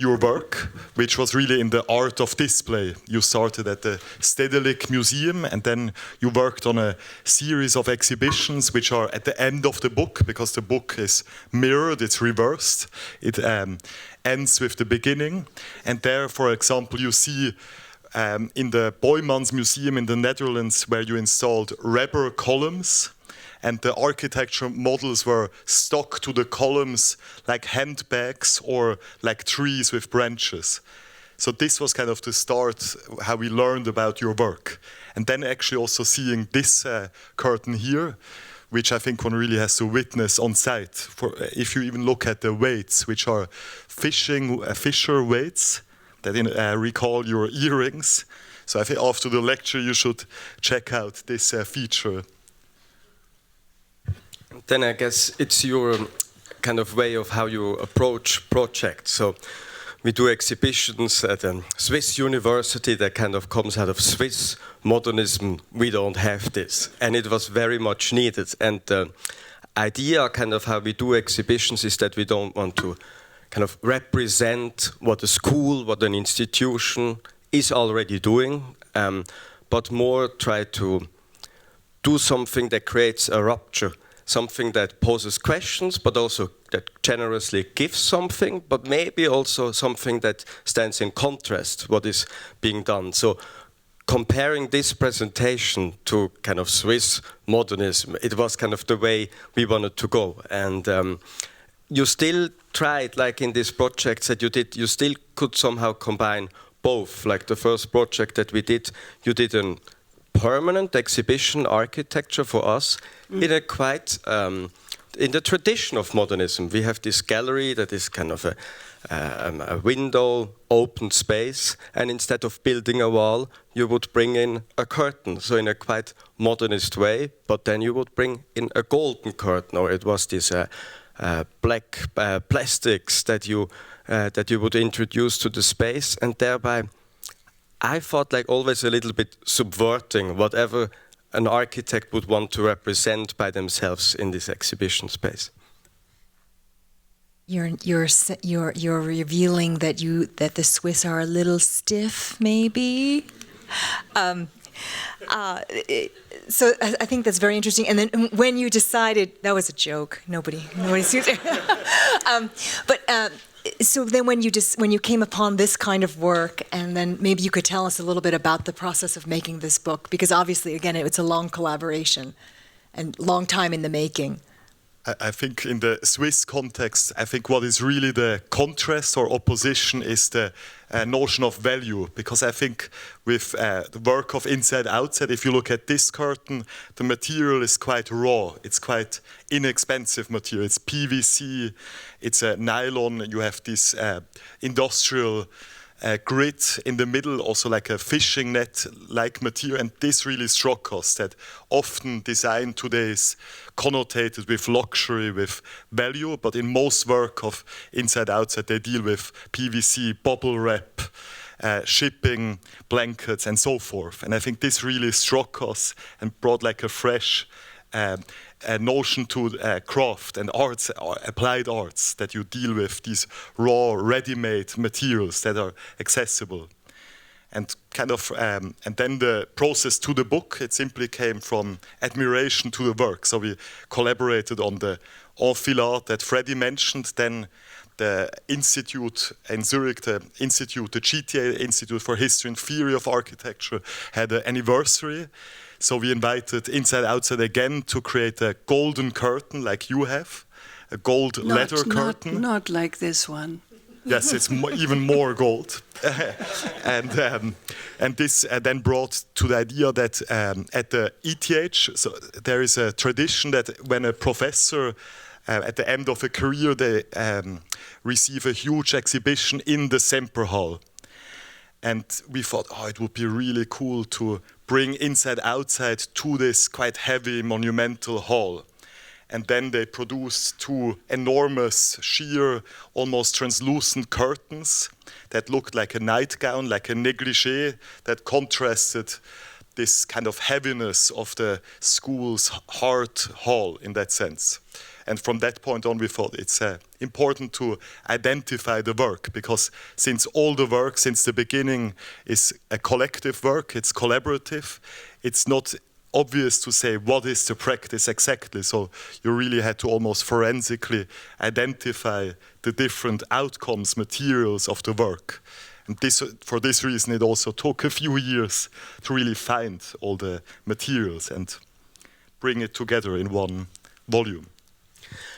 your work, which was really in the art of display. You started at the Stedelijk Museum, and then you worked on a series of exhibitions which are at the end of the book, because the book is mirrored, it's reversed. It ends with the beginning. And there, for example, you see in the Boijmans Museum in the Netherlands, where you installed rubber columns, and the architecture models were stuck to the columns like handbags or like trees with branches. So this was kind of the start, how we learned about your work. And then actually also seeing this curtain here, which I think one really has to witness on site. If you even look at the weights, which are fisher weights, that recall your earrings. So I think after the lecture you should check out this feature. Then I guess it's your kind of way of how you approach projects. So we do exhibitions at a Swiss university that kind of comes out of Swiss modernism. We don't have this. And it was very much needed. And the idea kind of how we do exhibitions is that we don't want to kind of represent what a school, what an institution is already doing, but more try to do something that creates a rupture. Something that poses questions, but also that generously gives something, but maybe also something that stands in contrast what is being done. So comparing this presentation to kind of Swiss modernism, it was kind of the way we wanted to go. And you still tried, like in these projects that you did, you still could somehow combine both. Like the first project that we did, you did a permanent exhibition architecture for us in a quite in the tradition of modernism. We have this gallery that is kind of a window, open space, and instead of building a wall, you would bring in a curtain. So in a quite modernist way, but then you would bring in a golden curtain, or it was this black plastics that you would introduce to the space, and thereby I thought like always a little bit subverting whatever an architect would want to represent by themselves in this exhibition space. You're revealing that the Swiss are a little stiff, maybe. So I think that's very interesting. And then when you decided, that was a joke. Nobody seems. So then when you came upon this kind of work, and then maybe you could tell us a little bit about the process of making this book, because obviously, again, it's a long collaboration and long time in the making. I think in the Swiss context, I think what is really the contrast or opposition is the notion of value. Because I think with the work of Inside Outside, if you look at this curtain, the material is quite raw. It's quite inexpensive material. It's PVC, it's a nylon. You have this industrial grid in the middle, also like a fishing net-like material. And this really struck us, that often design today is connotated with luxury, with value, but in most work of Inside Outside, they deal with PVC, bubble wrap, shipping, blankets, and so forth. And I think this really struck us and brought like a fresh a notion to craft and arts, applied arts, that you deal with these raw, ready-made materials that are accessible. And and then the process to the book, it simply came from admiration to the work. So we collaborated on the enfilade that Fredi mentioned, then the institute in Zurich, the GTA Institute for History and Theory of Architecture, had an anniversary. So we invited Inside Outside again to create a golden curtain like you have, a gold leather curtain. Not like this one. Yes, it's even more gold. and this then brought to the idea that at the ETH, so there is a tradition that when a professor at the end of a career, they receive a huge exhibition in the Semper Hall. And we thought, it would be really cool to bring Inside Outside to this quite heavy monumental hall. And then they produced 2 enormous, sheer, almost translucent curtains that looked like a nightgown, like a negligee, that contrasted this kind of heaviness of the school's heart hall in that sense. And from that point on, we thought it's important to identify the work, because since all the work, since the beginning, is a collective work, it's collaborative, it's not obvious to say what is the practice exactly. So you really had to almost forensically identify the different outcomes, materials of the work. And for this reason, it also took a few years to really find all the materials and bring it together in one volume.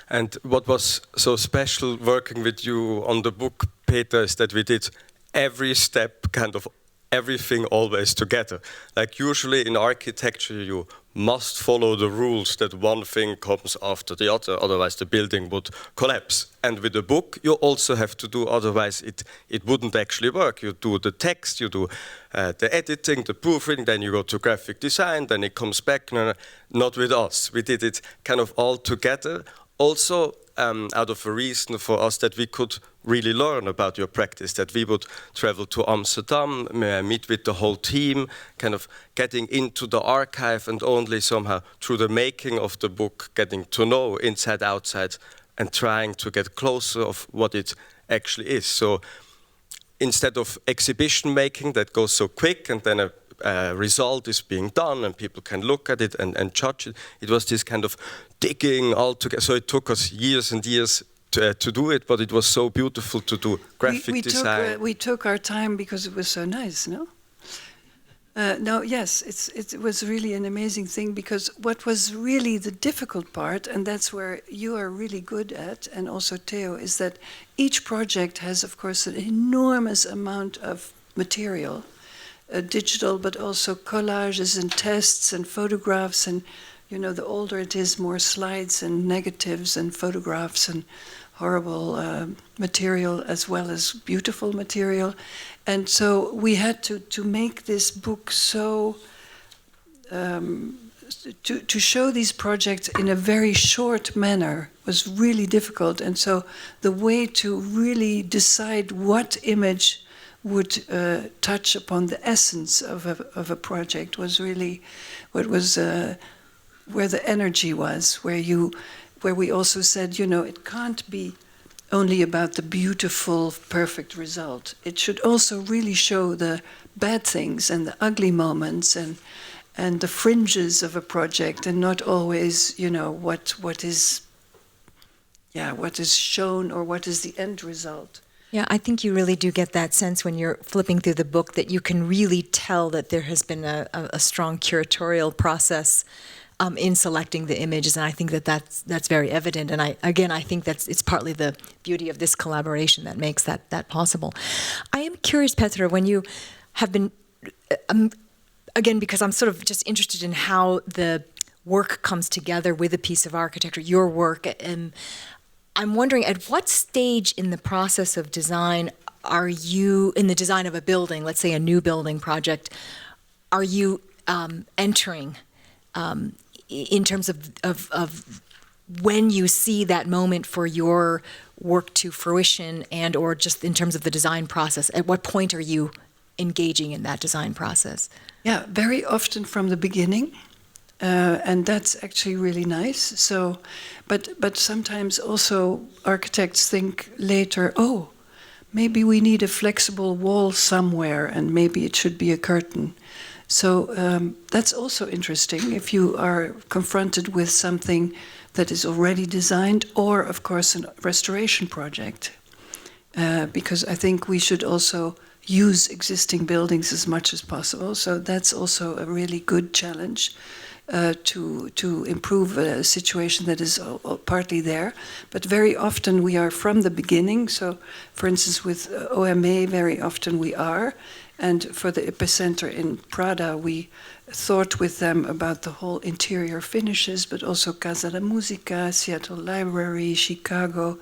And what was so special working with you on the book, Peter, is that we did every step, kind of everything always together. Like usually in architecture, you must follow the rules that one thing comes after the other, otherwise the building would collapse. And with a book, you also have to do, otherwise it wouldn't actually work. You do the text, you do the editing, the proofreading, then you go to graphic design, then it comes back. No, not with us. We did it kind of all together. Also, out of a reason for us that we could really learn about your practice, that we would travel to Amsterdam, meet with the whole team, kind of getting into the archive, and only somehow through the making of the book, getting to know Inside Outside and trying to get closer of what it actually is. So instead of exhibition making that goes so quick and then a result is being done and people can look at it and judge it, it was this kind of digging all together. So it took us years and years to do it, but it was so beautiful to do graphic design. We took our time because it was so nice, no? Yes, it was really an amazing thing, because what was really the difficult part, and that's where you are really good at, and also Theo, is that each project has, of course, an enormous amount of material, digital, but also collages and tests and photographs, and the older it is, more slides and negatives and photographs and horrible material as well as beautiful material. And so we had to make this book so, to show these projects in a very short manner was really difficult. And so the way to really decide what image would touch upon the essence of a project was really what was where the energy was, where we also said, it can't be only about the beautiful, perfect result. It should also really show the bad things and the ugly moments and the fringes of a project, and not always, what is shown or what is the end result. Yeah, I think you really do get that sense when you're flipping through the book, that you can really tell that there has been a strong curatorial process in selecting the images, and I think that's very evident. And I think it's partly the beauty of this collaboration that makes that possible. I am curious, Petra, when you have been, again, because I'm sort of just interested in how the work comes together with a piece of architecture, your work, and I'm wondering, at what stage in the process of design are you, in the design of a building, let's say a new building project, are you entering in terms of when you see that moment for your work to fruition, and or just in terms of the design process? At what point are you engaging in that design process? Yeah, very often from the beginning. And that's actually really nice. So, but sometimes also architects think later, maybe we need a flexible wall somewhere, and maybe it should be a curtain. So that's also interesting if you are confronted with something that is already designed, or of course a restoration project. Because I think we should also use existing buildings as much as possible. So that's also a really good challenge to improve a situation that is partly there. But very often we are from the beginning. So for instance, with OMA, very often we are. And for the epicenter in Prada, we thought with them about the whole interior finishes, but also Casa da Musica, Seattle Library, Chicago,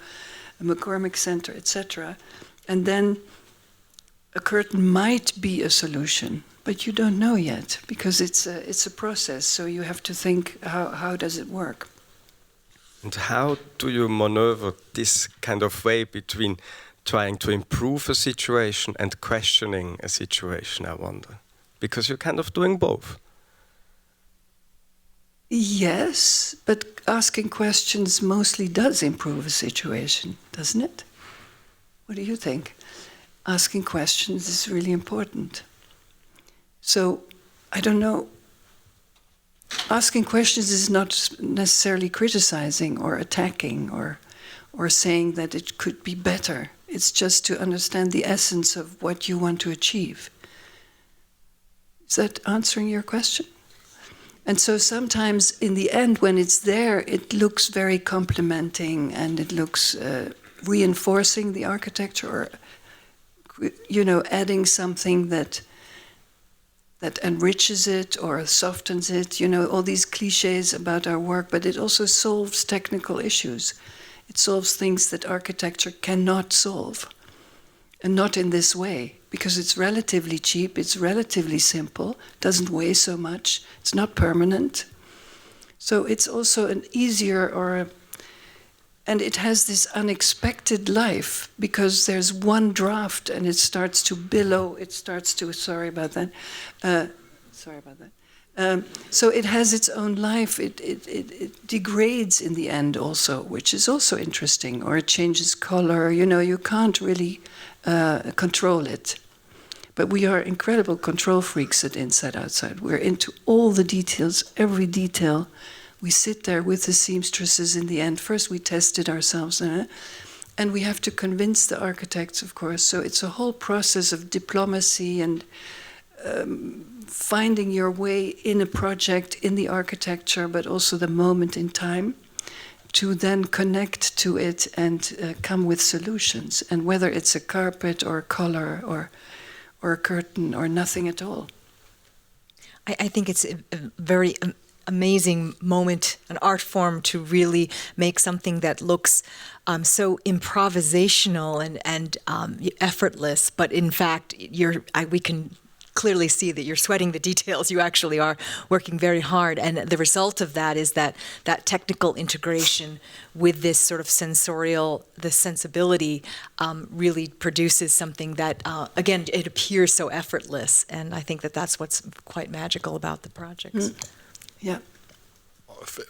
McCormick Center, etc. And then a curtain might be a solution, but you don't know yet, because it's a process. So you have to think, how does it work? And how do you maneuver this kind of way between trying to improve a situation and questioning a situation, I wonder? Because you're kind of doing both. Yes, but asking questions mostly does improve a situation, doesn't it? What do you think? Asking questions is really important. So, I don't know. Asking questions is not necessarily criticizing or attacking or saying that it could be better. It's just to understand the essence of what you want to achieve. Is that answering your question? And so sometimes in the end, when it's there, it looks very complimenting and it looks reinforcing the architecture, or, you know, adding something that enriches it or softens it, you know, all these cliches about our work, but it also solves technical issues. It solves things that architecture cannot solve, and not in this way, because it's relatively cheap, it's relatively simple, doesn't weigh so much, it's not permanent. So it's also an easier and it has this unexpected life, because there's one draft and it starts to billow, sorry about that. So it has its own life, it degrades in the end also, which is also interesting, or it changes color, you know, you can't really control it. But we are incredible control freaks at Inside Outside. We're into all the details, every detail. We sit there with the seamstresses in the end. First we test it ourselves, and we have to convince the architects, of course. So it's a whole process of diplomacy and finding your way in a project, in the architecture, but also the moment in time, to then connect to it and come with solutions. And whether it's a carpet or a color or a curtain or nothing at all. I think it's a very amazing moment, an art form, to really make something that looks so improvisational and effortless, but in fact, we can clearly see that you're sweating the details. You actually are working very hard, and the result of that is that technical integration with this sort of the sensibility really produces something that, again, it appears so effortless, and I think that that's what's quite magical about the projects. Yeah.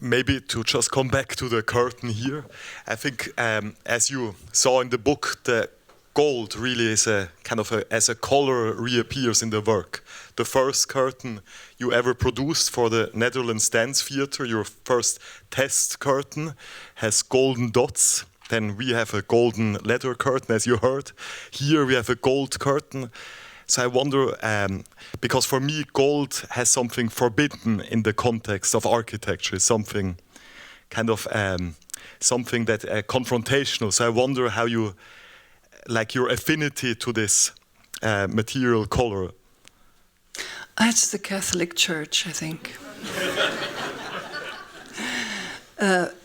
Maybe to just come back to the curtain here, I think as you saw in the book, the gold really is as a color reappears in the work. The first curtain you ever produced for the Netherlands Dance Theatre, your first test curtain, has golden dots. Then we have a golden leather curtain, as you heard. Here we have a gold curtain. So I wonder, because for me gold has something forbidden in the context of architecture, something kind of something that confrontational. So I wonder how you, like your affinity to this material color. That's the Catholic Church, I think.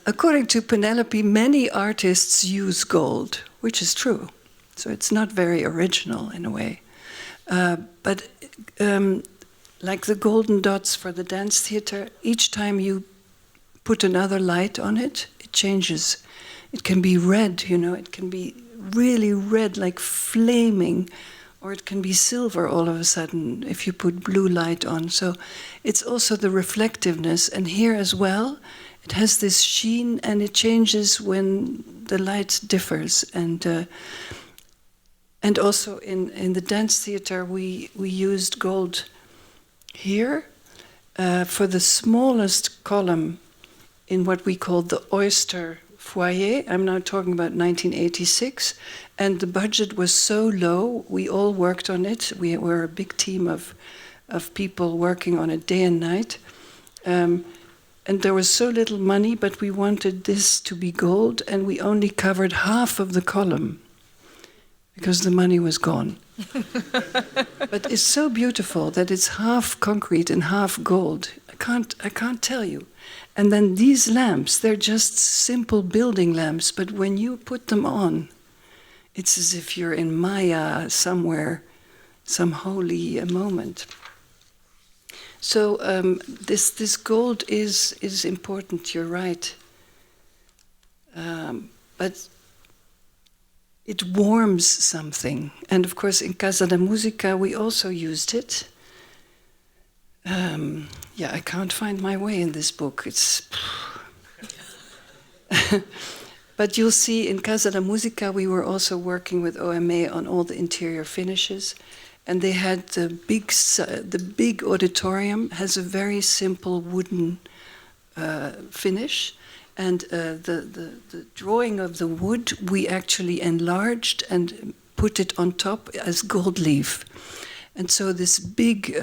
According to Penelope, many artists use gold, which is true. So it's not very original in a way. But like the golden dots for the dance theater, each time you put another light on it, it changes. It can be red, you know, it can be really red, like flaming, or it can be silver all of a sudden if you put blue light on. So it's also the reflectiveness, and here as well, it has this sheen and it changes when the light differs. And And also in the dance theater, we used gold here for the smallest column in what we called the oyster foyer. I'm now talking about 1986. And the budget was so low, we all worked on it. We were a big team of people working on it day and night. And there was so little money, but we wanted this to be gold, and we only covered half of the column because the money was gone. But it's so beautiful that it's half concrete and half gold. I can't tell you. And then these lamps, they're just simple building lamps, but when you put them on, it's as if you're in Maya somewhere, some holy moment. So this gold is important, you're right. But it warms something. And of course, in Casa da Musica, we also used it. I can't find my way in this book. It's... But you'll see in Casa da Musica, we were also working with OMA on all the interior finishes. And they had the big auditorium has a very simple wooden finish. And the drawing of the wood, we actually enlarged and put it on top as gold leaf. And so this big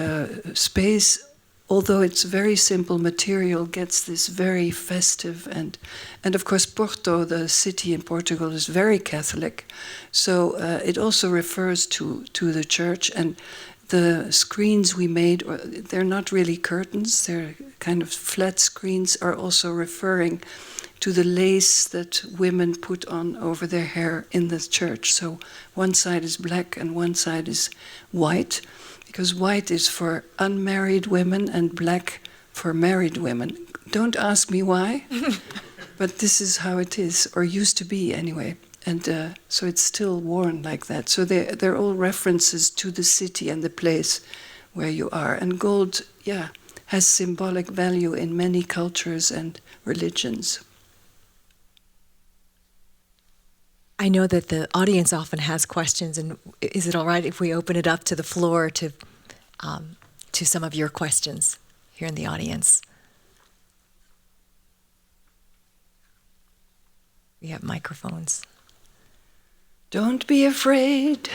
space, although it's very simple material, gets this very festive. And of course, Porto, the city in Portugal, is very Catholic. So it also refers to the church. And the screens we made, they're not really curtains, they're kind of flat screens, are also referring to the lace that women put on over their hair in the church. So one side is black and one side is white, because white is for unmarried women and black for married women. Don't ask me why, but this is how it is, or used to be anyway. And so it's still worn like that. So they're all references to the city and the place where you are. And gold, has symbolic value in many cultures and religions. I know that the audience often has questions, and is it all right if we open it up to the floor to some of your questions here in the audience? We have microphones. Don't be afraid.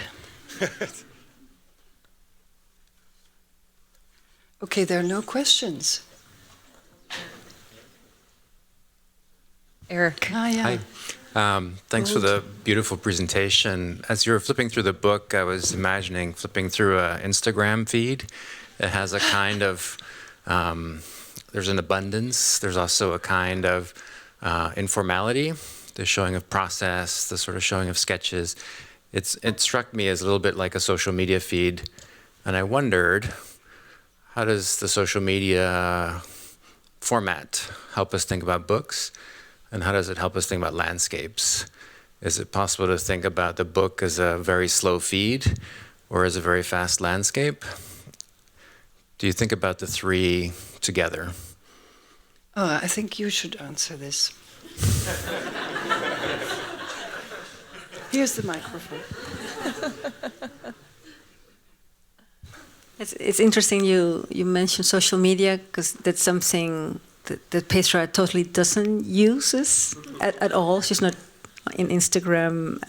Okay, there are no questions. Eric. Hi. Thanks for the beautiful presentation. As you were flipping through the book, I was imagining flipping through an Instagram feed that has a kind of, there's an abundance, there's also a kind of informality, the showing of process, the sort of showing of sketches. It struck me as a little bit like a social media feed, and I wondered, how does the social media format help us think about books? And how does it help us think about landscapes? Is it possible to think about the book as a very slow feed or as a very fast landscape? Do you think about the three together? Oh, I think you should answer this. Here's the microphone. It's interesting you mentioned social media, because that's something that Petra totally doesn't use at all. She's not in Instagram,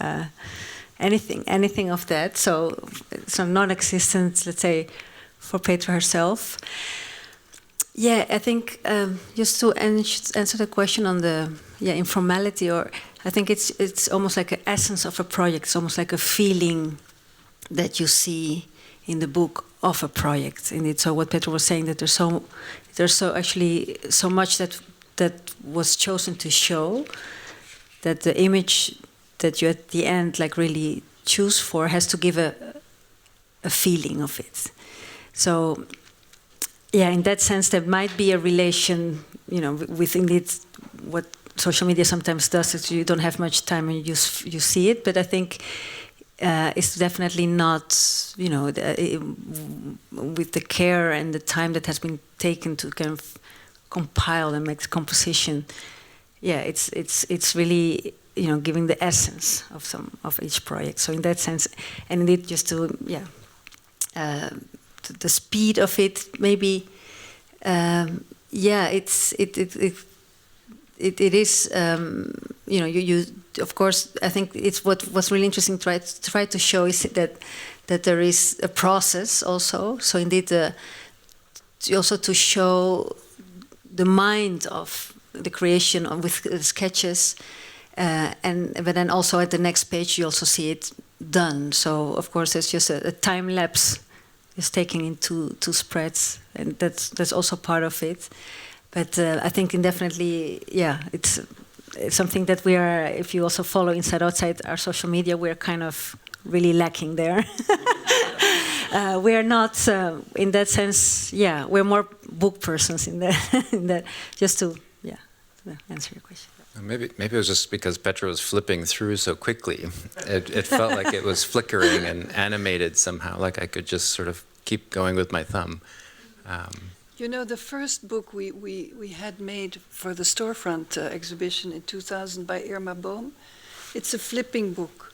anything of that. So non-existent, let's say, for Petra herself. Yeah, I think just to answer the question on the informality, or I think it's almost like an essence of a project. It's almost like a feeling that you see in the book of a project. And it's so what Petra was saying, that there's so much that was chosen to show, that the image that you at the end like really choose for has to give a feeling of it. So in that sense there might be a relation, within it. What social media sometimes does is you don't have much time and you see it, but I think it's definitely not, with the care and the time that has been taken to kind of compile and make the composition. Yeah, it's really giving the essence of each project. So in that sense, and indeed just to the speed of it, maybe it is you of course, I think it's what's really interesting to try to show is that there is a process also. So indeed, also to show the mind of the creation with sketches, but then also at the next page you also see it done. So of course there's just a time lapse is taken into two spreads, and that's also part of it. But I think definitely, it's something that we are. If you also follow Inside Outside our social media, we're kind of really lacking there. We are not in that sense. Yeah, we're more book persons in that. Just to answer your question. Maybe it was just because Petra was flipping through so quickly. It felt like it was flickering and animated somehow, like I could just sort of keep going with my thumb. The first book we had made for the storefront exhibition in 2000 by Irma Bohm, it's a flipping book,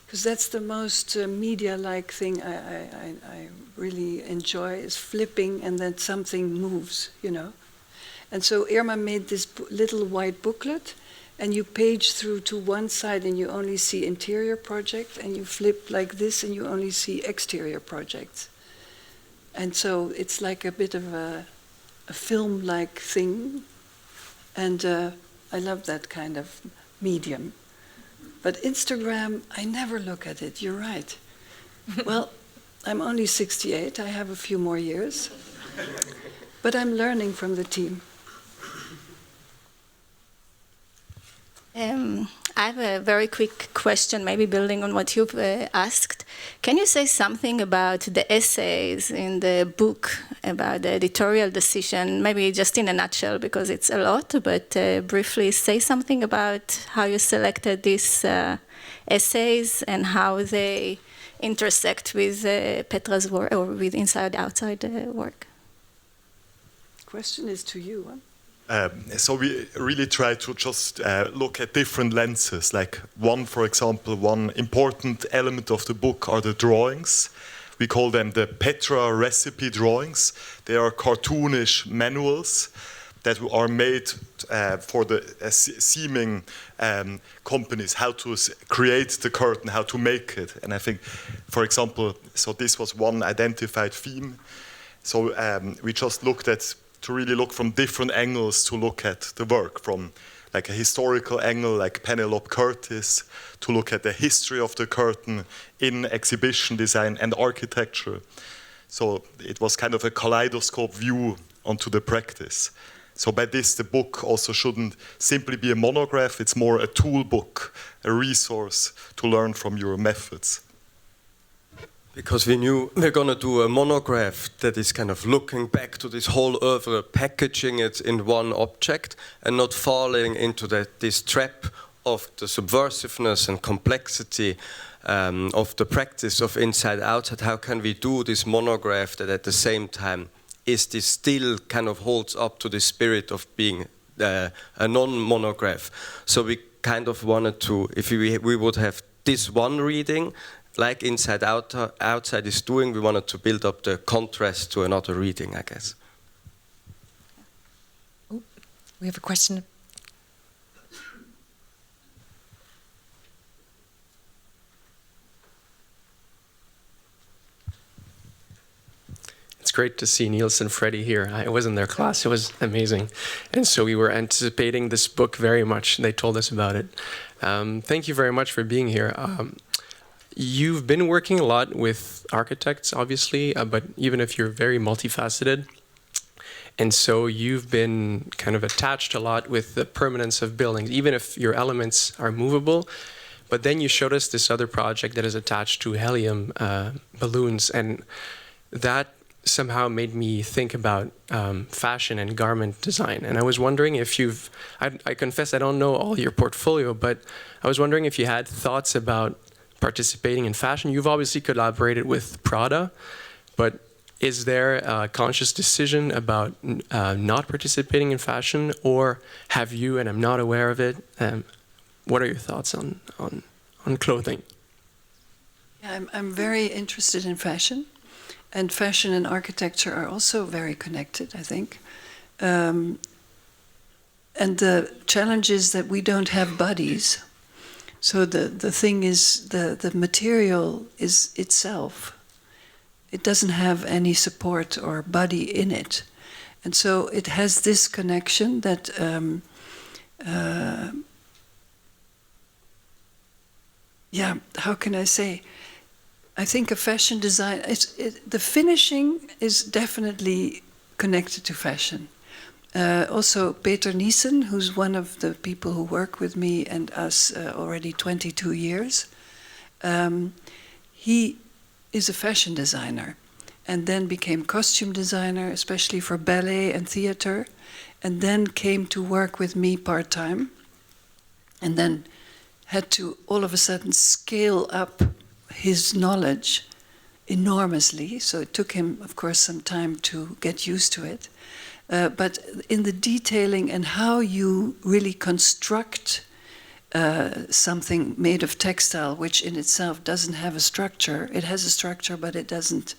because that's the most media-like thing I really enjoy, is flipping and then something moves, And so Irma made this little white booklet, and you page through to one side and you only see interior project, and you flip like this and you only see exterior projects. And so it's like a bit of a film-like thing, and I love that kind of medium. But Instagram, I never look at it, you're right. Well, I'm only 68, I have a few more years, but I'm learning from the team. I have a very quick question, maybe building on what you've asked. Can you say something about the essays in the book, about the editorial decision, maybe just in a nutshell, because it's a lot, but briefly say something about how you selected these essays and how they intersect with Petra's work, or with inside-outside work? Question is to you, huh? So we really try to just look at different lenses. Like for example, one important element of the book are the drawings. We call them the Petra recipe drawings. They are cartoonish manuals that are made for the seaming companies, how to create the curtain, how to make it. And I think, for example, so this was one identified theme. So we just looked at to really look from different angles to look at the work, from like a historical angle like Penelope Curtis, to look at the history of the curtain in exhibition design and architecture. So it was kind of a kaleidoscope view onto the practice. So by this, the book also shouldn't simply be a monograph, it's more a tool book, a resource to learn from your methods. Because we knew we're going to do a monograph that is kind of looking back to this whole oeuvre, packaging it in one object and not falling into this trap of the subversiveness and complexity of the practice of inside-outside. How can we do this monograph that at the same time is this still kind of holds up to the spirit of being a non-monograph? So we kind of wanted to, if we would have this one reading, like Inside Outside is doing, we wanted to build up the contrast to another reading, I guess. Ooh, we have a question. It's great to see Niels and Fredi here. I was in their class, it was amazing. And so we were anticipating this book very much. They told us about it. Thank you very much for being here. You've been working a lot with architects, obviously, but even if you're very multifaceted. And so you've been kind of attached a lot with the permanence of buildings, even if your elements are movable. But then you showed us this other project that is attached to helium balloons. And that somehow made me think about fashion and garment design. And I was wondering if I confess I don't know all your portfolio, but I was wondering if you had thoughts about participating in fashion. You've obviously collaborated with Prada, but is there a conscious decision about not participating in fashion, or have you, and I'm not aware of it? what are your thoughts on clothing? Yeah, I'm very interested in fashion, and fashion and architecture are also very connected, I think. And the challenge is that we don't have bodies. So the thing is, the material is itself. It doesn't have any support or body in it. And so it has this connection that how can I say? I think a fashion design, the finishing is definitely connected to fashion. Also, Peter Nielsen, who's one of the people who work with me and us already 22 years, he is a fashion designer and then became costume designer, especially for ballet and theater, and then came to work with me part-time, and then had to all of a sudden scale up his knowledge enormously. So it took him, of course, some time to get used to it. But in the detailing and how you really construct something made of textile, which in itself doesn't have a structure. It has a structure, but it doesn't,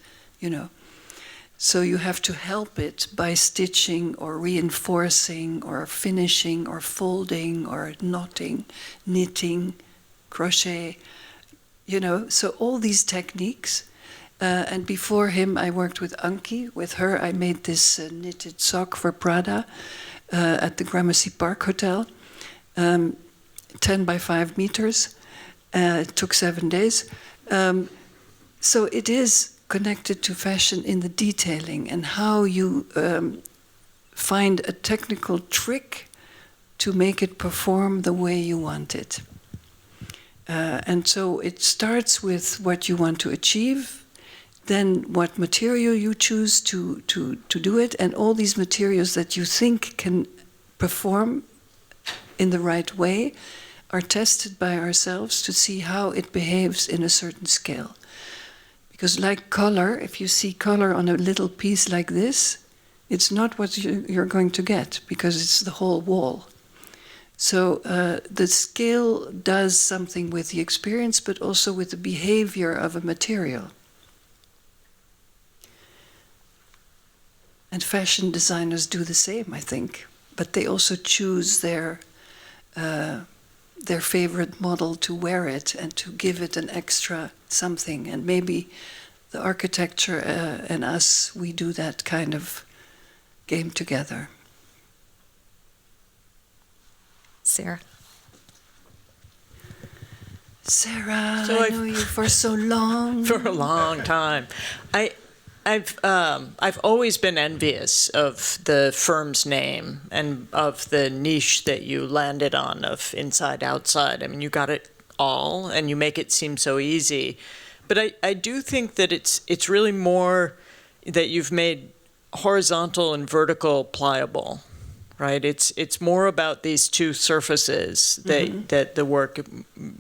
So you have to help it by stitching or reinforcing or finishing or folding or knotting, knitting, crochet, So all these techniques. And before him, I worked with Anki. With her, I made this knitted sock for Prada at the Gramercy Park Hotel, 10 by 5 meters. It took 7 days. So it is connected to fashion in the detailing and how you find a technical trick to make it perform the way you want it. And so it starts with what you want to achieve, then what material you choose to do it, and all these materials that you think can perform in the right way are tested by ourselves to see how it behaves in a certain scale. Because like color, if you see color on a little piece like this, it's not what you're going to get, because it's the whole wall. So the scale does something with the experience, but also with the behavior of a material. And fashion designers do the same, I think. But they also choose their favorite model to wear it and to give it an extra something. And maybe the architecture and us, we do that kind of game together. Sarah. Sarah, So I know you for so long. For a long time. I've always been envious of the firm's name and of the niche that you landed on of inside outside. I mean, you got it all and you make it seem so easy. But I do think that it's really more that you've made horizontal and vertical pliable, right? It's more about these two surfaces that the work,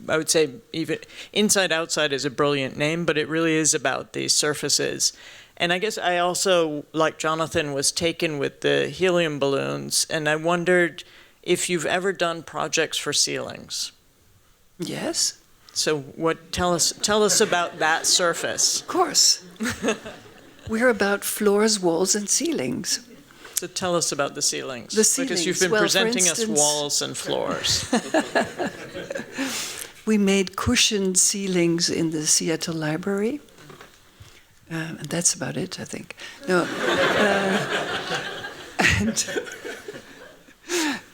I would say even inside outside is a brilliant name, but it really is about these surfaces. And I guess I also, like Jonathan, was taken with the helium balloons, and I wondered if you've ever done projects for ceilings. Yes. So tell us about that surface. Of course. We're about floors, walls, and ceilings. So tell us about the ceilings. The ceilings. Because you've been presenting us walls and floors. We made cushioned ceilings in the Seattle Library. And that's about it, I think. No.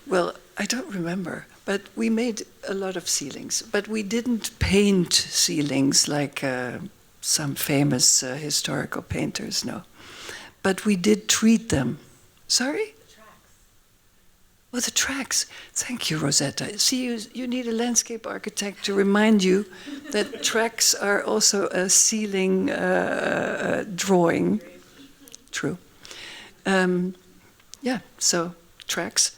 Well, I don't remember. But we made a lot of ceilings. But we didn't paint ceilings like some famous historical painters, no. But we did treat them. Sorry? The tracks. Oh, the tracks. Thank you, Rosetta. See, you need a landscape architect to remind you that tracks are also a ceiling drawing. True. So tracks.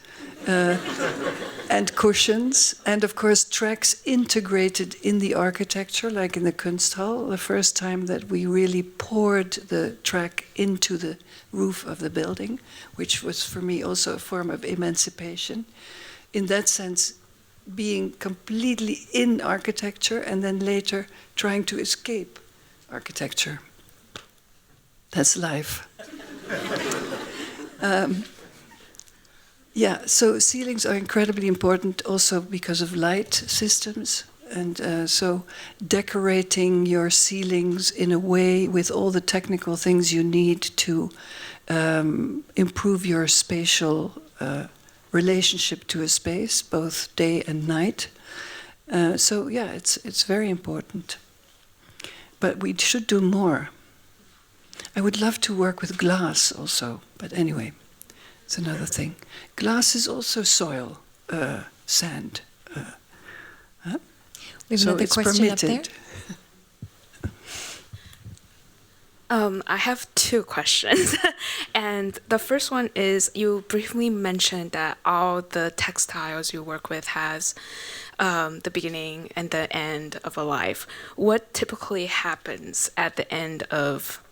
And cushions, and of course tracks integrated in the architecture, like in the Kunsthal, the first time that we really poured the track into the roof of the building, which was for me also a form of emancipation. In that sense, being completely in architecture and then later trying to escape architecture. That's life. Yeah, so ceilings are incredibly important also because of light systems. And so decorating your ceilings in a way with all the technical things you need to improve your spatial relationship to a space, both day and night. So yeah, it's very important. But we should do more. I would love to work with glass also, but anyway, it's another thing. Glass is also soil, sand. We have So another it's question up permitted. there. I have two questions. And the first one is, you briefly mentioned that all the textiles you work with has the beginning and the end of a life. What typically happens at the end of,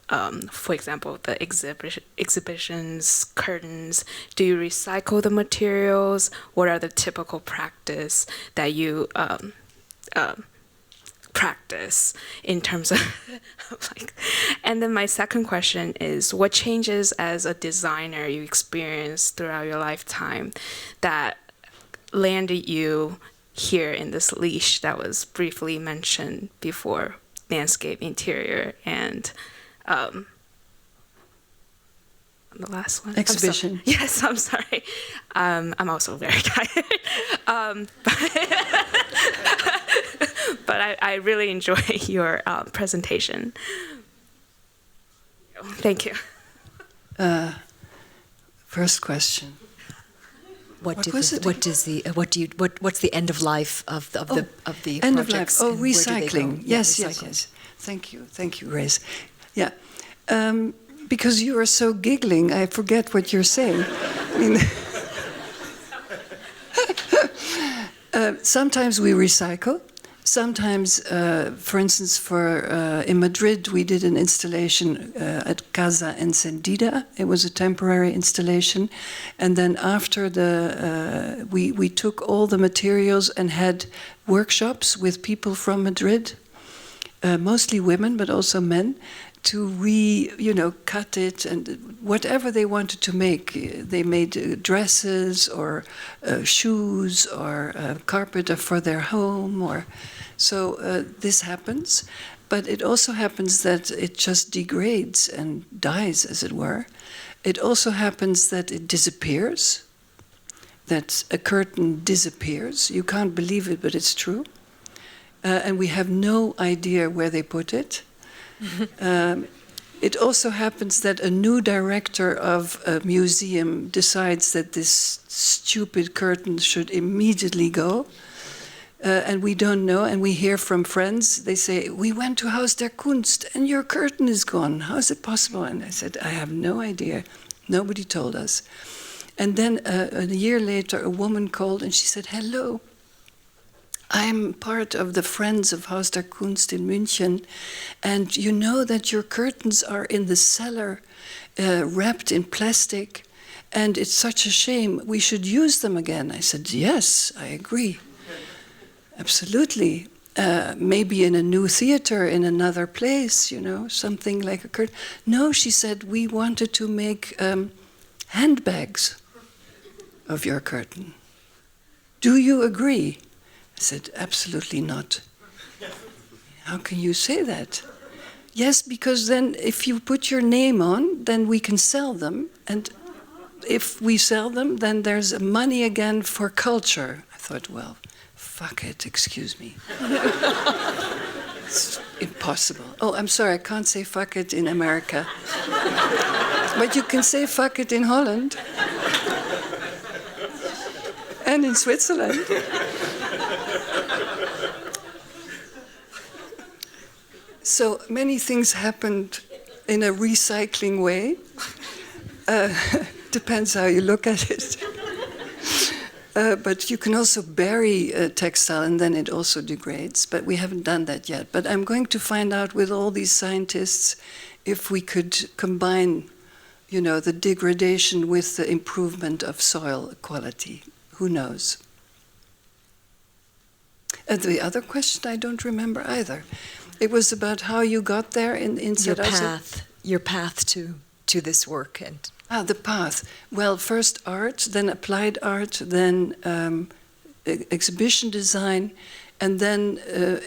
for example, the exhibitions, curtains? Do you recycle the materials? What are the typical practice that you practice in terms of like? And then my second question is, what changes as a designer you experienced throughout your lifetime that landed you here in this leash that was briefly mentioned before, landscape, interior, and the last one? Exhibition. Yes, I'm sorry. I'm also very tired. But I really enjoy your presentation. Thank you. First question. What's was it? the end of life of the End of life. projects, Oh, and where do they go? recycling. Yeah, Yes, yes, recycling. yes. Thank you, Grace. Yeah, because you are so giggling, I forget what you're saying. I mean, sometimes we recycle. Sometimes, for instance, in Madrid, we did an installation at Casa Encendida. It was a temporary installation, and then after we took all the materials and had workshops with people from Madrid, mostly women, but also men, to cut it and whatever they wanted to make. They made dresses or shoes or carpet for their home. So this happens, but it also happens that it just degrades and dies, as it were. It also happens that it disappears, that a curtain disappears. You can't believe it, but it's true. And we have no idea where they put it. It also happens that a new director of a museum decides that this stupid curtain should immediately go. And we don't know, and we hear from friends, they say, we went to Haus der Kunst and your curtain is gone. How is it possible? And I said, I have no idea. Nobody told us. And then a year later, a woman called and she said, hello, I'm part of the Friends of Haus der Kunst in München, and you know that your curtains are in the cellar, wrapped in plastic, and it's such a shame. We should use them again. I said, yes, I agree. Absolutely. Maybe in a new theater in another place, something like a curtain. No, she said, we wanted to make handbags of your curtain. Do you agree? I said, absolutely not. How can you say that? Yes, because then if you put your name on, then we can sell them. And if we sell them, then there's money again for culture. I thought, well, fuck it, excuse me. It's impossible. Oh, I'm sorry, I can't say fuck it in America. But you can say fuck it in Holland. And in Switzerland. So many things happened in a recycling way. Depends how you look at it. But you can also bury textile and then it also degrades. But we haven't done that yet. But I'm going to find out with all these scientists if we could combine, the degradation with the improvement of soil quality. Who knows? And the other question I don't remember either. It was about how you got there inside Your path to this work. And the path. Well, first art, then applied art, then exhibition design, and then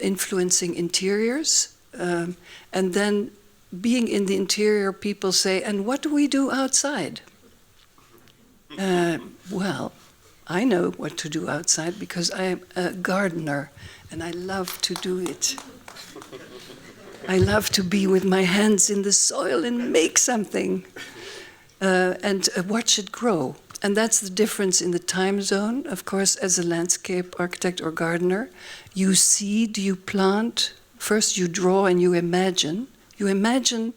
influencing interiors. And then being in the interior, people say, and what do we do outside? Well, I know what to do outside because I am a gardener and I love to do it. I love to be with my hands in the soil and make something and watch it grow. And that's the difference in the time zone. Of course, as a landscape architect or gardener, you seed, you plant. First you draw and you imagine. You imagine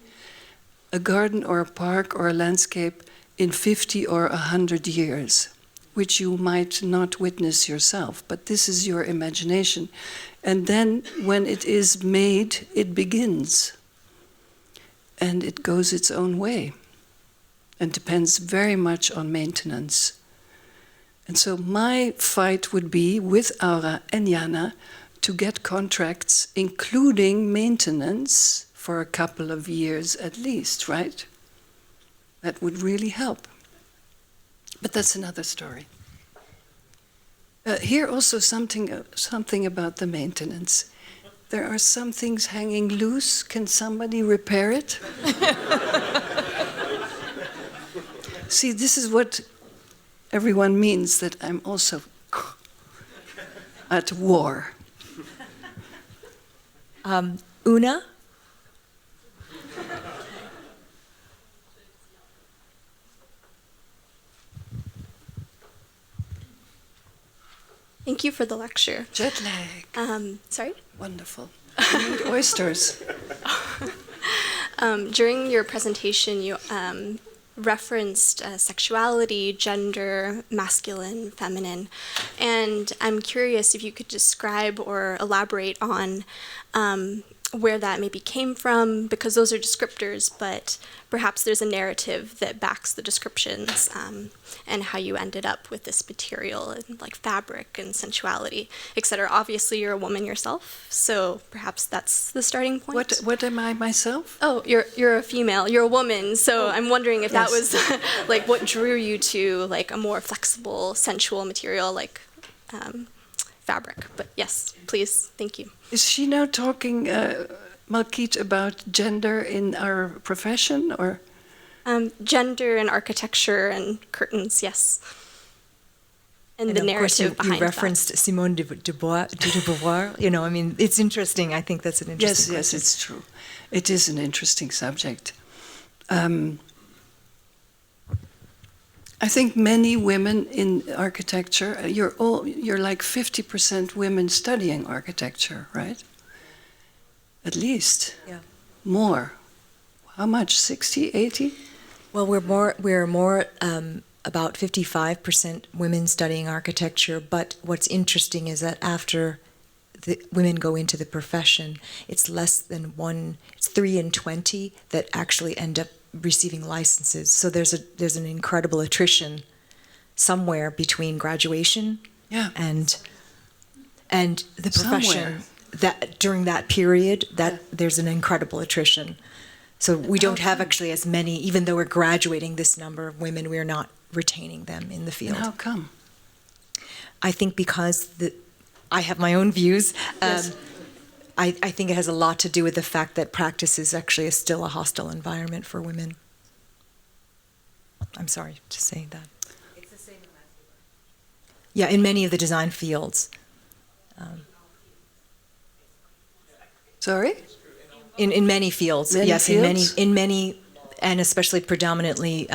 a garden or a park or a landscape in 50 or 100 years, which you might not witness yourself, but this is your imagination. And then when it is made, it begins. And it goes its own way. And depends very much on maintenance. And so my fight would be, with Aura and Jana, to get contracts including maintenance for a couple of years at least, right? That would really help. But that's another story. Here also something about the maintenance. There are some things hanging loose. Can somebody repair it? See, this is what everyone means, that I'm also at war. Una? Thank you for the lecture. Jet lag. Sorry? Wonderful. You need oysters. During your presentation, you referenced sexuality, gender, masculine, feminine, and I'm curious if you could describe or elaborate on where that maybe came from, because those are descriptors, but perhaps there's a narrative that backs the descriptions, and how you ended up with this material and like fabric and sensuality, etc. Obviously, you're a woman yourself, so perhaps that's the starting point. What am I myself? Oh, you're a female. You're a woman, so I'm wondering if that was like what drew you to like a more flexible, sensual material like fabric. But yes, please, thank you. Is she now talking, Malkiet, about gender in our profession, or? Gender and architecture and curtains, yes. And the of narrative course you behind referenced Simone de Beauvoir. You know, I mean, it's interesting. I think that's an interesting question. Yes, it's true. It is an interesting subject. I think many women in architecture, you're like 50% women studying architecture, right? At least. Yeah. More. How much? 60, 80? Well, we're more about 55% women studying architecture, but what's interesting is that after the women go into the profession, it's less than it's 3 in 20 that actually end up receiving licenses. So there's an incredible attrition somewhere between graduation and the profession. That during that period, there's an incredible attrition. So we don't have actually as many, even though we're graduating this number of women, we're not retaining them in the field. And how come? I think because I have my own views. Yes. I think it has a lot to do with the fact that practice is actually still a hostile environment for women. I'm sorry to say that. It's the same in Yeah, in many of the design fields. Sorry? In many fields, yes, fields? in many, and especially predominantly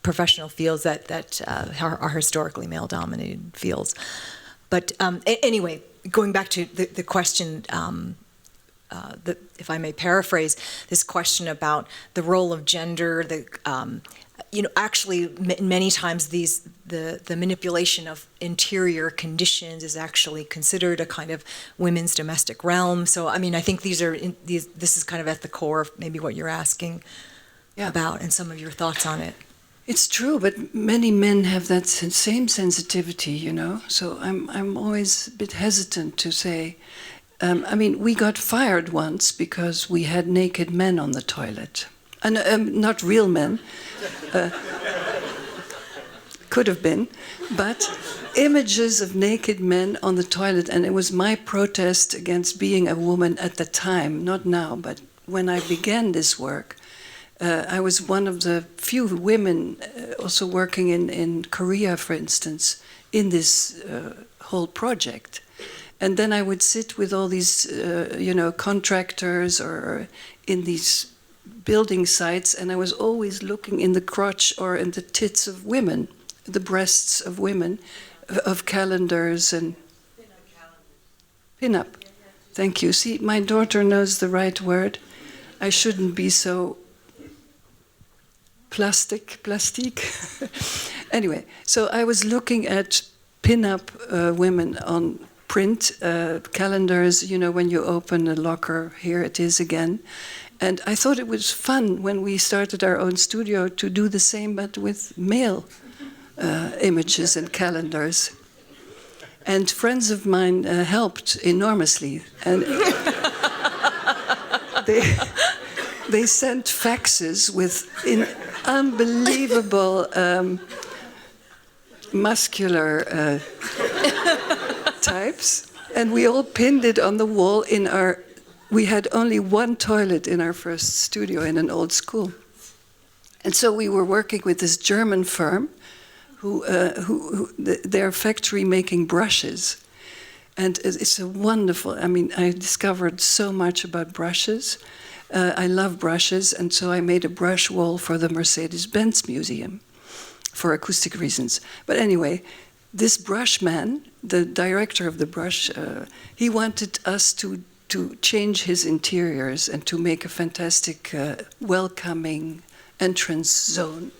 professional fields that are historically male-dominated fields. But anyway, going back to the question, if I may paraphrase, this question about the role of gender, actually many times the manipulation of interior conditions is actually considered a kind of women's domestic realm. So I mean, I think this is kind of at the core of maybe what you're asking about and some of your thoughts on it. It's true, but many men have that same sensitivity, you know. So I'm always a bit hesitant to say. I mean, we got fired once because we had naked men on the toilet, and not real men. Could have been, but images of naked men on the toilet, and it was my protest against being a woman at the time, not now, but when I began this work. I was one of the few women also working in Korea, for instance, in this whole project. And then I would sit with all these, contractors or in these building sites, and I was always looking in the crotch or in the tits of women, the breasts of women, of calendars and pin-up. Thank you. See, my daughter knows the right word. I shouldn't be so plastique. Anyway, so I was looking at pin-up women on print calendars, you know, when you open a locker, here it is again. And I thought it was fun when we started our own studio to do the same, but with male images and calendars. And friends of mine helped enormously. And they sent faxes with unbelievable muscular types, and we all pinned it on the wall in our. We had only one toilet in our first studio in an old school, and so we were working with this German firm, their factory making brushes, and it's a wonderful. I mean, I discovered so much about brushes. I love brushes, and so I made a brush wall for the Mercedes-Benz Museum for acoustic reasons. But anyway, this brush man, the director of the brush, he wanted us to change his interiors and to make a fantastic, welcoming entrance zone.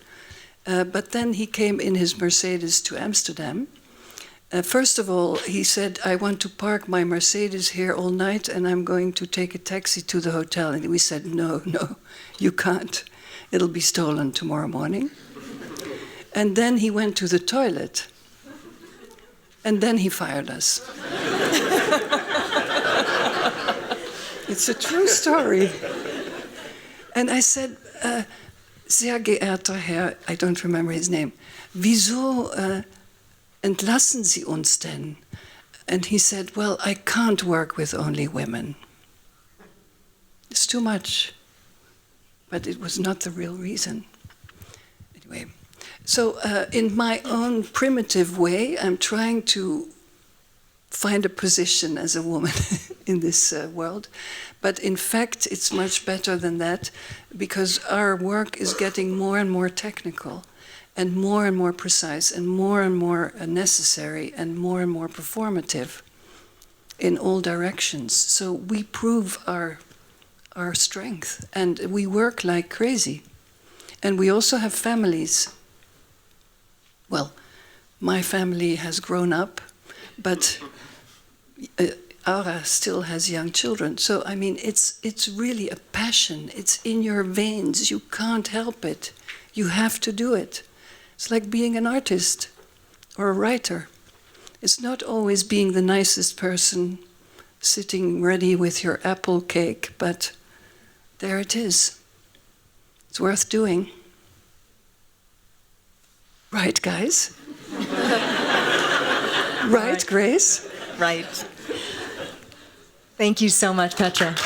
But then he came in his Mercedes to Amsterdam. First of all, he said, I want to park my Mercedes here all night and I'm going to take a taxi to the hotel. And we said, no, you can't. It'll be stolen tomorrow morning. And then he went to the toilet. And then he fired us. It's a true story. And I said, sehr geehrter Herr, I don't remember his name, wieso entlassen Sie uns denn? And he said, well, I can't work with only women. It's too much. But it was not the real reason. Anyway, so in my own primitive way, I'm trying to find a position as a woman in this world. But in fact, it's much better than that, because our work is getting more and more technical, and more precise, and more necessary, and more performative in all directions. So we prove our strength, and we work like crazy. And we also have families. Well, my family has grown up, but Aura still has young children. So, I mean, it's really a passion. It's in your veins. You can't help it. You have to do it. It's like being an artist or a writer. It's not always being the nicest person, sitting ready with your apple cake, but there it is. It's worth doing. Right, guys? Right, Grace? Right. Thank you so much, Petra.